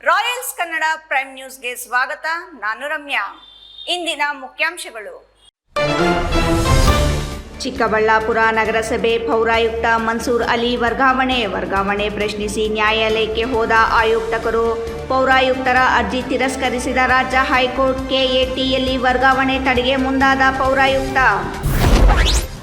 Royals Kannada prime ನ್ಯೂಸ್ಗೆ ಸ್ವಾಗತ. ನಾನು ರಮ್ಯಾ. ಇಂದಿನ ಮುಖ್ಯಾಂಶಗಳು. ಚಿಕ್ಕಬಳ್ಳಾಪುರ ನಗರಸಭೆ ಪೌರಾಯುಕ್ತ ಮನ್ಸೂರ್ ಅಲಿ ವರ್ಗಾವಣೆ ಪ್ರಶ್ನಿಸಿ ನ್ಯಾಯಾಲಯಕ್ಕೆ ಹೋದ ಆಯುಕ್ತರು. ಪೌರಾಯುಕ್ತರ ಅರ್ಜಿ ತಿರಸ್ಕರಿಸಿದ ರಾಜ್ಯ ಹೈಕೋರ್ಟ್. ಕೆಎಟಿಯಲ್ಲಿ ವರ್ಗಾವಣೆ ತಡೆಗೆ ಮುಂದಾದ ಪೌರಾಯುಕ್ತ.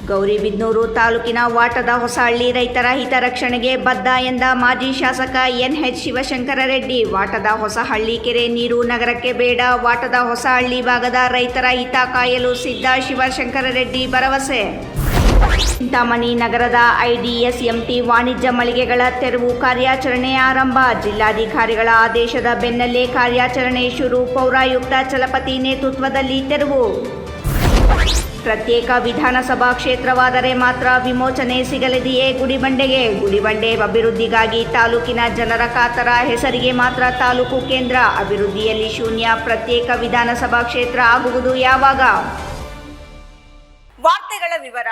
ಗೌರಿಬಿದನೂರು ತಾಲೂಕಿನ ವಾಟದ ಹೊಸಹಳ್ಳಿ ರೈತರ ಹಿತರಕ್ಷಣೆಗೆ ಬದ್ಧ ಎಂದ ಮಾಜಿ ಶಾಸಕ ಎನ್ಎಚ್ ಶಿವಶಂಕರ ರೆಡ್ಡಿ. ವಾಟದ ಹೊಸಹಳ್ಳಿ ಕೆರೆ ನೀರು ನಗರಕ್ಕೆ ಬೇಡ, ವಾಟದ ಹೊಸಹಳ್ಳಿ ಭಾಗದ ರೈತರ ಹಿತ ಕಾಯಲು ಸಿದ್ಧ, ಶಿವಶಂಕರ ರೆಡ್ಡಿ ಭರವಸೆ. ಚಿಂತಾಮಣಿ ನಗರದ ಐಡಿಎಸ್ಎಂಟಿ ವಾಣಿಜ್ಯ ಮಳಿಗೆಗಳ ತೆರವು ಕಾರ್ಯಾಚರಣೆ ಆರಂಭ. ಜಿಲ್ಲಾಧಿಕಾರಿಗಳ ಆದೇಶದ ಬೆನ್ನಲ್ಲೇ ಕಾರ್ಯಾಚರಣೆ ಶುರು. ಪೌರಾಯುಕ್ತ ಚಲಪತಿ ನೇತೃತ್ವದಲ್ಲಿ ತೆರವು. ಪ್ರತ್ಯೇಕ ವಿಧಾನಸಭಾ ಕ್ಷೇತ್ರವಾದರೆ ಮಾತ್ರ ವಿಮೋಚನೆ ಸಿಗಲಿದೆಯೇ ಗುಡಿಬಂಡೆಗೆ? ಗುಡಿಬಂಡೆ ಅಭಿವೃದ್ಧಿಗಾಗಿ ತಾಲೂಕಿನ ಜನರ ಕಾತರ. ಹೆಸರಿಗೆ ಮಾತ್ರ ತಾಲೂಕು ಕೇಂದ್ರ, ಅಭಿವೃದ್ಧಿಯಲ್ಲಿ ಶೂನ್ಯ. ಪ್ರತ್ಯೇಕ ವಿಧಾನಸಭಾ ಕ್ಷೇತ್ರ ಆಗುವುದು ಯಾವಾಗ? ವಾರ್ತೆಗಳ ವಿವರ.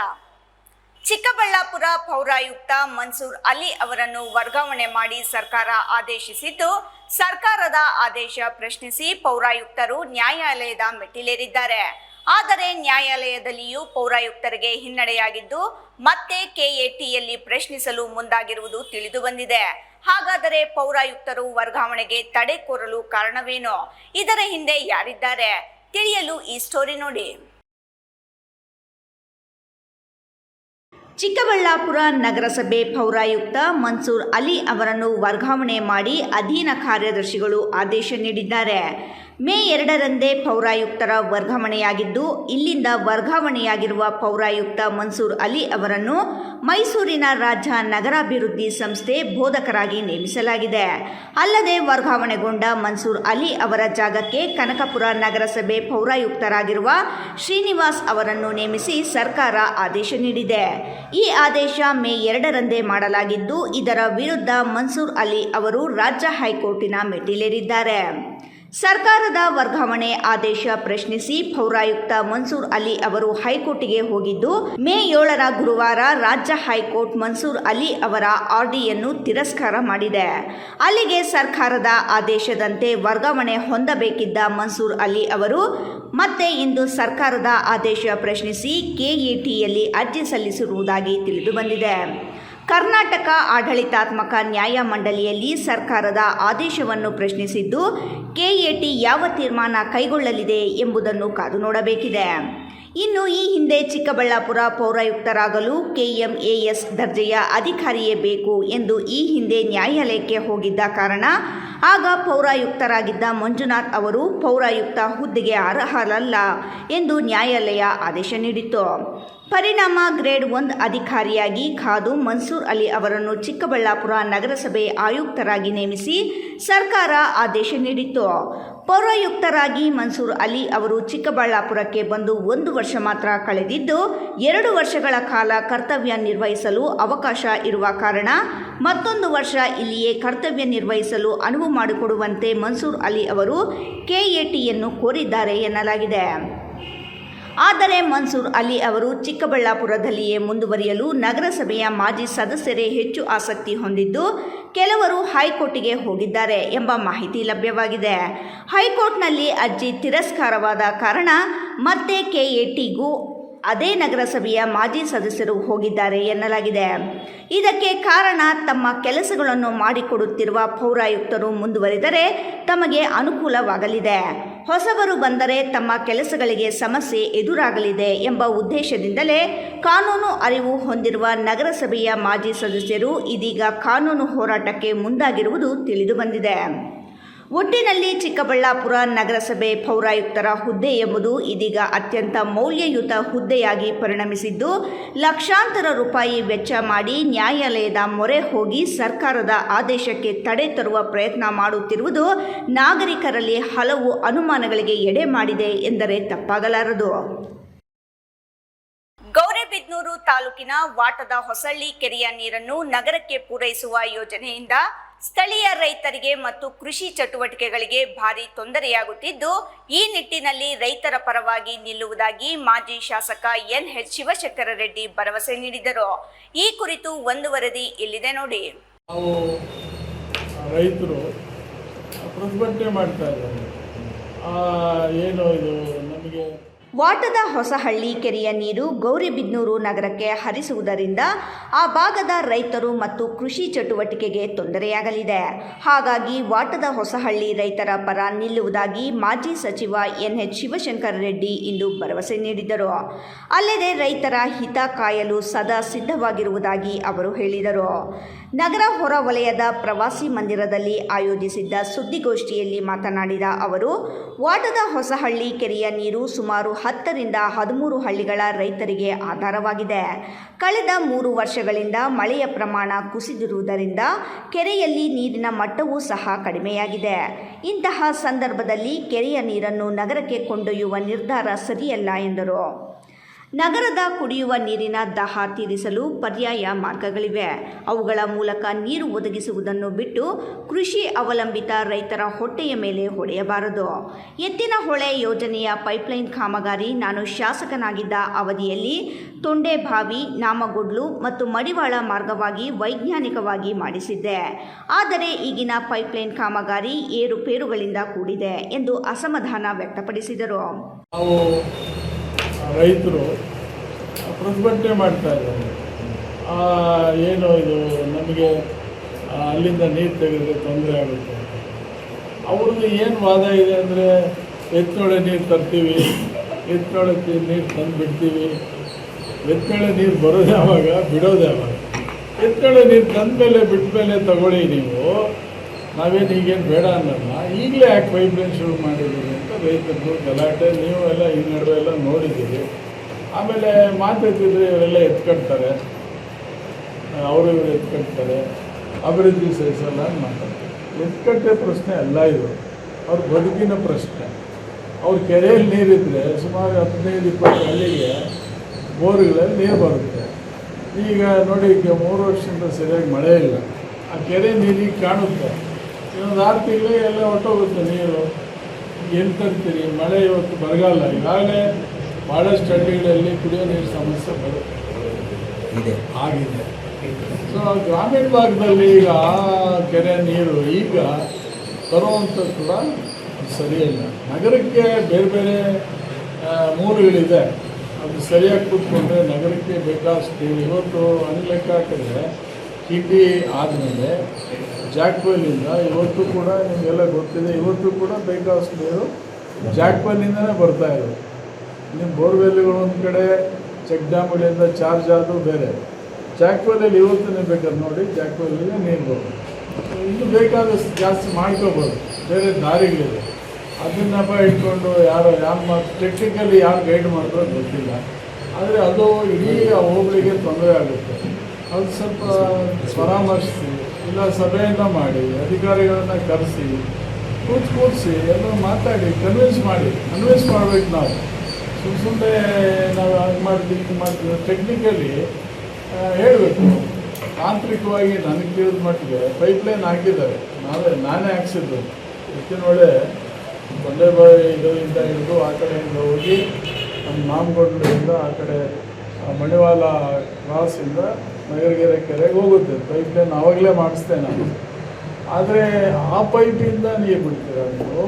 ಚಿಕ್ಕಬಳ್ಳಾಪುರ ಪೌರಾಯುಕ್ತ ಮನ್ಸೂರ್ ಅಲಿ ಅವರನ್ನು ವರ್ಗಾವಣೆ ಮಾಡಿ ಸರ್ಕಾರ ಆದೇಶಿಸಿದ್ದು, ಸರ್ಕಾರದ ಆದೇಶ ಪ್ರಶ್ನಿಸಿ ಪೌರಾಯುಕ್ತರು ನ್ಯಾಯಾಲಯದ ಮೆಟ್ಟಿಲೇರಿದ್ದಾರೆ. ಆದರೆ ನ್ಯಾಯಾಲಯದಲ್ಲಿಯೂ ಪೌರಾಯುಕ್ತರಿಗೆ ಹಿನ್ನಡೆಯಾಗಿದ್ದು, ಮತ್ತೆ ಕೆಎಟಿಯಲ್ಲಿ ಪ್ರಶ್ನಿಸಲು ಮುಂದಾಗಿರುವುದು ತಿಳಿದುಬಂದಿದೆ. ಹಾಗಾದರೆ ಪೌರಾಯುಕ್ತರು ವರ್ಗಾವಣೆಗೆ ತಡೆ ಕೋರಲು ಕಾರಣವೇನು? ಇದರ ಹಿಂದೆ ಯಾರಿದ್ದಾರೆ? ತಿಳಿಯಲು ಈ ಸ್ಟೋರಿ ನೋಡಿ. ಚಿಕ್ಕಬಳ್ಳಾಪುರ ನಗರಸಭೆ ಪೌರಾಯುಕ್ತ ಮನ್ಸೂರ್ ಅಲಿ ಅವರನ್ನು ವರ್ಗಾವಣೆ ಮಾಡಿ ಅಧೀನ ಕಾರ್ಯದರ್ಶಿಗಳು ಆದೇಶ ನೀಡಿದ್ದಾರೆ. ಮೇ 2ರಂದೇ ಪೌರಾಯುಕ್ತರ ವರ್ಗಾವಣೆಯಾಗಿದ್ದು, ಇಲ್ಲಿಂದ ವರ್ಗಾವಣೆಯಾಗಿರುವ ಪೌರಾಯುಕ್ತ ಮನ್ಸೂರ್ ಅಲಿ ಅವರನ್ನು ಮೈಸೂರಿನ ರಾಜ್ಯ ನಗರಾಭಿವೃದ್ಧಿ ಸಂಸ್ಥೆ ಬೋಧಕರಾಗಿ ನೇಮಿಸಲಾಗಿದೆ. ಅಲ್ಲದೆ ವರ್ಗಾವಣೆಗೊಂಡ ಮನ್ಸೂರ್ ಅಲಿ ಅವರ ಜಾಗಕ್ಕೆ ಕನಕಪುರ ನಗರಸಭೆ ಪೌರಾಯುಕ್ತರಾಗಿರುವ ಶ್ರೀನಿವಾಸ್ ಅವರನ್ನು ನೇಮಿಸಿ ಸರ್ಕಾರ ಆದೇಶ ನೀಡಿದೆ. ಈ ಆದೇಶ ಮೇ 2ರಂದೇ ಮಾಡಲಾಗಿದ್ದು, ಇದರ ವಿರುದ್ಧ ಮನ್ಸೂರ್ ಅಲಿ ಅವರು ರಾಜ್ಯ ಹೈಕೋರ್ಟಿನ ಮೆಟ್ಟಿಲೇರಿದ್ದಾರೆ. ಸರ್ಕಾರದ ವರ್ಗಾವಣೆ ಆದೇಶ ಪ್ರಶ್ನಿಸಿ ಪೌರಾಯುಕ್ತ ಮನ್ಸೂರ್ ಅಲಿ ಅವರು ಹೈಕೋರ್ಟ್ಗೆ ಹೋಗಿದ್ದು, ಮೇ 7ರ ಗುರುವಾರ ರಾಜ್ಯ ಹೈಕೋರ್ಟ್ ಮನ್ಸೂರ್ ಅಲಿ ಅವರ ಆರ್ಡಿಯನ್ನು ತಿರಸ್ಕಾರ ಮಾಡಿದೆ. ಅಲ್ಲಿಗೆ ಸರ್ಕಾರದ ಆದೇಶದಂತೆ ವರ್ಗಾವಣೆ ಹೊಂದಬೇಕಿದ್ದ ಮನ್ಸೂರ್ ಅಲಿ ಅವರು ಮತ್ತೆ ಇಂದು ಸರ್ಕಾರದ ಆದೇಶ ಪ್ರಶ್ನಿಸಿ ಕೆಎಟಿಯಲ್ಲಿ ಅರ್ಜಿ ಸಲ್ಲಿಸಿರುವುದಾಗಿ ತಿಳಿದುಬಂದಿದೆ. ಕರ್ನಾಟಕ ಆಡಳಿತಾತ್ಮಕ ನ್ಯಾಯಮಂಡಳಿಯಲ್ಲಿ ಸರ್ಕಾರದ ಆದೇಶವನ್ನು ಪ್ರಶ್ನಿಸಿದ್ದು, ಕೆಎಟಿ ಯಾವ ತೀರ್ಮಾನ ಕೈಗೊಳ್ಳಲಿದೆ ಎಂಬುದನ್ನು ಕಾದು ನೋಡಬೇಕಿದೆ. ಇನ್ನು ಈ ಹಿಂದೆ ಚಿಕ್ಕಬಳ್ಳಾಪುರ ಪೌರಾಯುಕ್ತರಾಗಲು ಕೆಎಂಎಎಸ್ ದರ್ಜೆಯ ಅಧಿಕಾರಿಯೇ ಬೇಕು ಎಂದು ಈ ಹಿಂದೆ ನ್ಯಾಯಾಲಯಕ್ಕೆ ಹೋಗಿದ್ದ ಕಾರಣ ಆಗ ಪೌರಾಯುಕ್ತರಾಗಿದ್ದ ಮಂಜುನಾಥ್ ಅವರು ಪೌರಾಯುಕ್ತ ಹುದ್ದೆಗೆ ಅರ್ಹರಲ್ಲ ಎಂದು ನ್ಯಾಯಾಲಯ ಆದೇಶ ನೀಡಿತ್ತು. ಪರಿಣಾಮ ಗ್ರೇಡ್ 1 ಅಧಿಕಾರಿಯಾಗಿ ಕಾದು ಮನ್ಸೂರ್ ಅಲಿ ಅವರನ್ನು ಚಿಕ್ಕಬಳ್ಳಾಪುರ ನಗರಸಭೆ ಆಯುಕ್ತರಾಗಿ ನೇಮಿಸಿ ಸರ್ಕಾರ ಆದೇಶ ನೀಡಿತ್ತು. ಪೌರಾಯುಕ್ತರಾಗಿ ಮನ್ಸೂರ್ ಅಲಿ ಅವರು ಚಿಕ್ಕಬಳ್ಳಾಪುರಕ್ಕೆ ಬಂದು 1 ವರ್ಷ ಮಾತ್ರ ಕಳೆದಿದ್ದು, 2 ವರ್ಷಗಳ ಕಾಲ ಕರ್ತವ್ಯ ನಿರ್ವಹಿಸಲು ಅವಕಾಶ ಇರುವ ಕಾರಣ ಮತ್ತೊಂದು ವರ್ಷ ಇಲ್ಲಿಯೇ ಕರ್ತವ್ಯ ನಿರ್ವಹಿಸಲು ಅನುವು ಮಾಡಿಕೊಡುವಂತೆ ಮನ್ಸೂರ್ ಅಲಿ ಅವರು ಕೆಎಟಿಯನ್ನು ಕೋರಿದ್ದಾರೆ ಎನ್ನಲಾಗಿದೆ. ಆದರೆ ಮನ್ಸೂರ್ ಅಲಿ ಅವರು ಚಿಕ್ಕಬಳ್ಳಾಪುರದಲ್ಲಿಯೇ ಮುಂದುವರಿಯಲು ನಗರಸಭೆಯ ಮಾಜಿ ಸದಸ್ಯರೇ ಹೆಚ್ಚು ಆಸಕ್ತಿ ಹೊಂದಿದ್ದು, ಕೆಲವರು ಹೈಕೋರ್ಟ್ಗೆ ಹೋಗಿದ್ದಾರೆ ಎಂಬ ಮಾಹಿತಿ ಲಭ್ಯವಾಗಿದೆ. ಹೈಕೋರ್ಟ್ನಲ್ಲಿ ಅರ್ಜಿ ತಿರಸ್ಕಾರವಾದ ಕಾರಣ ಮತ್ತೆ ಕೆಎಟಿಗೂ ಅದೇ ನಗರಸಭೆಯ ಮಾಜಿ ಸದಸ್ಯರು ಹೋಗಿದ್ದಾರೆ ಎನ್ನಲಾಗಿದೆ. ಇದಕ್ಕೆ ಕಾರಣ ತಮ್ಮ ಕೆಲಸಗಳನ್ನು ಮಾಡಿಕೊಡುತ್ತಿರುವ ಪೌರಾಯುಕ್ತರು ಮುಂದುವರಿದರೆ ತಮಗೆ ಅನುಕೂಲವಾಗಲಿದೆ, ಹೊಸಬರು ಬಂದರೆ ತಮ್ಮ ಕೆಲಸಗಳಿಗೆ ಸಮಸ್ಯೆ ಎದುರಾಗಲಿದೆ ಎಂಬ ಉದ್ದೇಶದಿಂದಲೇ ಕಾನೂನು ಅರಿವು ಹೊಂದಿರುವ ನಗರಸಭೆಯ ಮಾಜಿ ಸದಸ್ಯರು ಇದೀಗ ಕಾನೂನು ಹೋರಾಟಕ್ಕೆ ಮುಂದಾಗಿರುವುದು ತಿಳಿದುಬಂದಿದೆ. ಒಟ್ಟಿನಲ್ಲಿ ಚಿಕ್ಕಬಳ್ಳಾಪುರ ನಗರಸಭೆ ಪೌರಾಯುಕ್ತರ ಹುದ್ದೆ ಎಂಬುದು ಇದೀಗ ಅತ್ಯಂತ ಮೌಲ್ಯಯುತ ಹುದ್ದೆಯಾಗಿ ಪರಿಣಮಿಸಿದ್ದು, ಲಕ್ಷಾಂತರ ರೂಪಾಯಿ ವೆಚ್ಚ ಮಾಡಿ ನ್ಯಾಯಾಲಯದ ಮೊರೆ ಹೋಗಿ ಸರ್ಕಾರದ ಆದೇಶಕ್ಕೆ ತಡೆ ತರುವ ಪ್ರಯತ್ನ ಮಾಡುತ್ತಿರುವುದು ನಾಗರಿಕರಲ್ಲಿ ಹಲವು ಅನುಮಾನಗಳಿಗೆ ಎಡೆ ಮಾಡಿದೆ ಎಂದರೆ ತಪ್ಪಾಗಲಾರದು. ಗೌರಿಬಿದನೂರು ತಾಲೂಕಿನ ವಾಟದ ಹೊಸಹಳ್ಳಿ ಕೆರೆಯ ನೀರನ್ನು ನಗರಕ್ಕೆ ಪೂರೈಸುವ ಯೋಜನೆಯಿಂದ ಸ್ಥಳೀಯ ರೈತರಿಗೆ ಮತ್ತು ಕೃಷಿ ಚಟುವಟಿಕೆಗಳಿಗೆ ಭಾರಿ ತೊಂದರೆಯಾಗುತ್ತಿದ್ದು, ಈ ನಿಟ್ಟಿನಲ್ಲಿ ರೈತರ ಪರವಾಗಿ ನಿಲ್ಲುವುದಾಗಿ ಮಾಜಿ ಶಾಸಕ ಎನ್ಎಚ್ ಶಿವಶಂಕರ ರೆಡ್ಡಿ ಭರವಸೆ ನೀಡಿದರು. ಈ ಕುರಿತು ಒಂದು ವರದಿ ಇಲ್ಲಿದೆ ನೋಡಿ. ರೈತರು ಪ್ರತಿಭಟನೆ ಮಾಡ್ತಾ ಇದ್ದಾರೆ. ಏನು ಇದು ನಮಗೆ ವಾಟದ ಹೊಸಹಳ್ಳಿ ಕೆರೆಯ ನೀರು ಗೌರಿಬಿದನೂರು ನಗರಕ್ಕೆ ಹರಿಸುವುದರಿಂದ ಆ ಭಾಗದ ರೈತರು ಮತ್ತು ಕೃಷಿ ಚಟುವಟಿಕೆಗೆ ತೊಂದರೆಯಾಗಲಿದೆ. ಹಾಗಾಗಿ ವಾಟದ ಹೊಸಹಳ್ಳಿ ರೈತರ ಪರ ನಿಲ್ಲುವುದಾಗಿ ಮಾಜಿ ಸಚಿವ ಎನ್ಎಚ್ ಶಿವಶಂಕರ ರೆಡ್ಡಿ ಇಂದು ಭರವಸೆ ನೀಡಿದರು. ಅಲ್ಲದೆ ರೈತರ ಹಿತ ಕಾಯಲು ಸದಾ ಸಿದ್ಧವಾಗಿರುವುದಾಗಿ ಅವರು ಹೇಳಿದರು. ನಗರ ಹೊರವಲಯದ ಪ್ರವಾಸಿ ಮಂದಿರದಲ್ಲಿ ಆಯೋಜಿಸಿದ್ದ ಸುದ್ದಿಗೋಷ್ಠಿಯಲ್ಲಿ ಮಾತನಾಡಿದ ಅವರು, ವಾಟದ ಹೊಸಹಳ್ಳಿ ಕೆರೆಯ ನೀರು ಸುಮಾರು 10ರಿಂದ 13 ಹಳ್ಳಿಗಳ ರೈತರಿಗೆ ಆಧಾರವಾಗಿದೆ. ಕಳೆದ 3 ವರ್ಷಗಳಿಂದ ಮಳೆಯ ಪ್ರಮಾಣ ಕುಸಿದಿರುವುದರಿಂದ ಕೆರೆಯಲ್ಲಿ ನೀರಿನ ಮಟ್ಟವೂ ಸಹ ಕಡಿಮೆಯಾಗಿದೆ. ಇಂತಹ ಸಂದರ್ಭದಲ್ಲಿ ಕೆರೆಯ ನೀರನ್ನು ನಗರಕ್ಕೆ ಕೊಂಡೊಯ್ಯುವ ನಿರ್ಧಾರ ಸರಿಯಲ್ಲ ಎಂದರು. ನಗರದ ಕುಡಿಯುವ ನೀರಿನ ದಾಹ ತೀರಿಸಲು ಪರ್ಯಾಯ ಮಾರ್ಗಗಳಿವೆ. ಅವುಗಳ ಮೂಲಕ ನೀರು ಒದಗಿಸುವುದನ್ನು ಬಿಟ್ಟು ಕೃಷಿ ಅವಲಂಬಿತ ರೈತರ ಹೊಟ್ಟೆಯ ಮೇಲೆ ಹೊಡೆಯಬಾರದು. ಎತ್ತಿನಹೊಳೆ ಯೋಜನೆಯ ಪೈಪ್ಲೈನ್ ಕಾಮಗಾರಿ ನಾನು ಶಾಸಕನಾಗಿದ್ದ ಅವಧಿಯಲ್ಲಿ ತೊಂಡೆಬಾವಿ, ನಾಮಗೊಡ್ಲು ಮತ್ತು ಮಡಿವಾಳ ಮಾರ್ಗವಾಗಿ ವೈಜ್ಞಾನಿಕವಾಗಿ ಮಾಡಿಸಿದ್ದೆ. ಆದರೆ ಈಗಿನ ಪೈಪ್ಲೈನ್ ಕಾಮಗಾರಿ ಏರುಪೇರುಗಳಿಂದ ಕೂಡಿದೆ ಎಂದು ಅಸಮಾಧಾನ ವ್ಯಕ್ತಪಡಿಸಿದರು. ರೈತರು ಪ್ರತಿಭಟನೆ ಮಾಡ್ತಾ ಇದ್ದಾರೆ. ಏನು ಇದು ನಮಗೆ ಅಲ್ಲಿಂದ ನೀರು ತೆಗೆದ್ರೆ ತೊಂದರೆ ಆಗುತ್ತೆ. ಅವ್ರದ್ದು ಏನು ವಾದ ಇದೆ ಅಂದರೆ, ಎತ್ತೊಳೆ ನೀರು ತರ್ತೀವಿ, ಎತ್ತೊಳಕ್ಕೆ ನೀರು ತಂದು ಬಿಡ್ತೀವಿ, ಎತ್ತೊಳೆ ನೀರು ಬರೋದು ಯಾವಾಗ, ಬಿಡೋದು ಯಾವಾಗ? ಎತ್ತೊಳೆ ನೀರು ತಂದ ಮೇಲೆ ಬಿಟ್ಟ ಮೇಲೆ ತಗೊಳ್ಳಿ, ನೀವು ನಾವೇನು ಈಗೇನು ಬೇಡ ಅನ್ನೋಲ್ಲ, ಈಗಲೇ ಯಾಕೆ ಪೈಪ್ಲೈನ್ ಶುರು ಮಾಡಿದ್ದೀವಿ ಅಂತ ರೈತರು ಗಲಾಟೆ. ನೀವು ಎಲ್ಲ ಈ ನಡುವೆ ಎಲ್ಲ ನೋಡಿದ್ದೀರಿ. ಆಮೇಲೆ ಮಾತಾಡ್ತಿದ್ರೆ ಇವರೆಲ್ಲ ಎತ್ಕೊಳ್ತಾರೆ, ಅವರು ಇವರು ಎತ್ಕೊಳ್ತಾರೆ, ಅಭಿವೃದ್ಧಿ ಸಹಿಸಲ್ಲ ಅಂತ ಮಾತಾಡ್ತಾರೆ. ಎತ್ಕಟ್ಟೆ ಪ್ರಶ್ನೆ ಅಲ್ಲ ಇದು, ಅವ್ರ ಬದುಕಿನ ಪ್ರಶ್ನೆ. ಅವ್ರ ಕೆರೆಯಲ್ಲಿ ನೀರಿದ್ದರೆ ಸುಮಾರು 15-20 ಹಳ್ಳಿಗೆ ಬೋರ್ಗಳಲ್ಲಿ ನೀರು ಬರುತ್ತೆ. ಈಗ ನೋಡಿ, ಈಗ 3 ವರ್ಷದಿಂದ ಸರಿಯಾಗಿ ಮಳೆ ಇಲ್ಲ. ಆ ಕೆರೆ ನೀರಿಗೆ ಕಾಣುತ್ತೆ. ಇನ್ನೊಂದು 6 ತಿಂಗಳಿಗೆ ಎಲ್ಲ ಹೊಟ್ಟೋಗುತ್ತೆ ನೀರು. ಎಲ್ಲಿ ತರ್ತೀರಿ? ಮಳೆ ಇವತ್ತು ಬರಗಾಲ, ಈಗಾಗಲೇ ಭಾಳಷ್ಟು ಹಳ್ಳಿಗಳಲ್ಲಿ ಕುಡಿಯೋ ನೀರು ಸಮಸ್ಯೆ ಆಗಿದೆ. ಸೊ ಗ್ರಾಮೀಣ ಭಾಗದಲ್ಲಿ ಈಗ ಆ ಕೆರೆ ನೀರು ಈಗ ತರುವಂಥದ್ದು ಕೂಡ ಸರಿಯಿಲ್ಲ. ನಗರಕ್ಕೆ ಬೇರೆ ಬೇರೆ ಮೂಲಗಳಿದೆ, ಅದು ಸರಿಯಾಗಿ ಕೂತ್ಕೊಂಡ್ರೆ ನಗರಕ್ಕೆ ಬೇಕಾದಷ್ಟು. ಇವತ್ತು ಲೆಕ್ಕ ಹಾಕಿದ್ರೆ ಕಿಂಡಿ ಆದಮೇಲೆ ಜಾಕ್ವೆಲ್ಲಿಂದ ಇವತ್ತು ಕೂಡ ನಿಮಗೆಲ್ಲ ಗೊತ್ತಿದೆ, ಇವತ್ತು ಕೂಡ ಬೇಕಾದಷ್ಟು ನೀರು ಜಾಕ್ವೆಲ್ಲಿಂದನೇ ಬರ್ತಾ ಇರೋದು. ನಿಮ್ಮ ಬೋರ್ವೆಲ್ಗಳು ಒಂದು ಕಡೆ, ಚೆಕ್ ಡ್ಯಾಮ್ಗಳಿಂದ ಚಾರ್ಜ್ ಆದರೂ ಬೇರೆ. ಜಾಕ್ವೆಲ್ಲಲ್ಲಿ ಇವತ್ತು ನೀವು ಬೇಕಾದ್ರೆ ನೋಡಿ, ಜಾಕ್ವೆಲ್ಲಿಗೆ ನೀರು ಬರೋದು. ಇನ್ನೂ ಬೇಕಾದಷ್ಟು ಜಾಸ್ತಿ ಮಾಡ್ಕೋಬೋದು, ಬೇರೆ ದಾರಿಗಳಿದೆ. ಅದನ್ನಪ್ಪ ಇಟ್ಕೊಂಡು ಯಾರು ಟೆಕ್ನಿಕಲಿ ಯಾರು ಗೈಡ್ ಮಾಡಿದ್ರೋ ಗೊತ್ತಿಲ್ಲ. ಆದರೆ ಅದು ಇಡೀ ಹೋಬಳಿಗೆ ತೊಂದರೆ ಆಗುತ್ತೆ. ಅದು ಸ್ವಲ್ಪ ಪರಾಮರ್ಶಿಸಿ, ಇಲ್ಲ ಸಭೆಯನ್ನು ಮಾಡಿ, ಅಧಿಕಾರಿಗಳನ್ನು ಕರೆಸಿ, ಕೂರಿಸಿ ಎಲ್ಲ ಮಾತಾಡಿ ಕನ್ವಿನ್ಸ್ ಮಾಡಬೇಕು. ನಾವು ಸುಮ್ಮನೆ ನಾವು ಹಾಗೆ ಮಾಡ್ತೀವಿ, ಇದು ಮಾಡ್ತೀವಿ, ಟೆಕ್ನಿಕಲಿ ಹೇಳಬೇಕು. ತಾಂತ್ರಿಕವಾಗಿ ನನಗೆ ತಿಳಿದ ಮಟ್ಟಿಗೆ ಪೈಪ್ಲೈನ್ ಹಾಕಿದ್ದಾರೆ, ನಾನೇ ಹಾಕ್ಸಿದ್ದು. ಎತ್ತಿನೊಳೆ ತೊಂಡೆಬಾವಿ ಇದರಿಂದ ಹಿಡಿದು ಆ ಕಡೆಯಿಂದ ಹೋಗಿ ನಮ್ಮ ನಾಮಗೊಂಡ್ಲಿಂದ ಆ ಕಡೆ ಮಣಿವಾಲ ಕ್ರಾಸಿಂದ ನಗರಗೆರೆ ಕೆರೆಗೆ ಹೋಗುತ್ತೆ. ಪೈಪ್ಲೈನ್ ಆವಾಗಲೇ ಮಾಡಿಸ್ತೇನೆ ನಾನು. ಆದರೆ ಆ ಪೈಪಿಂದ ನೀರು ಬಿಡ್ತೀರ ನೀವು,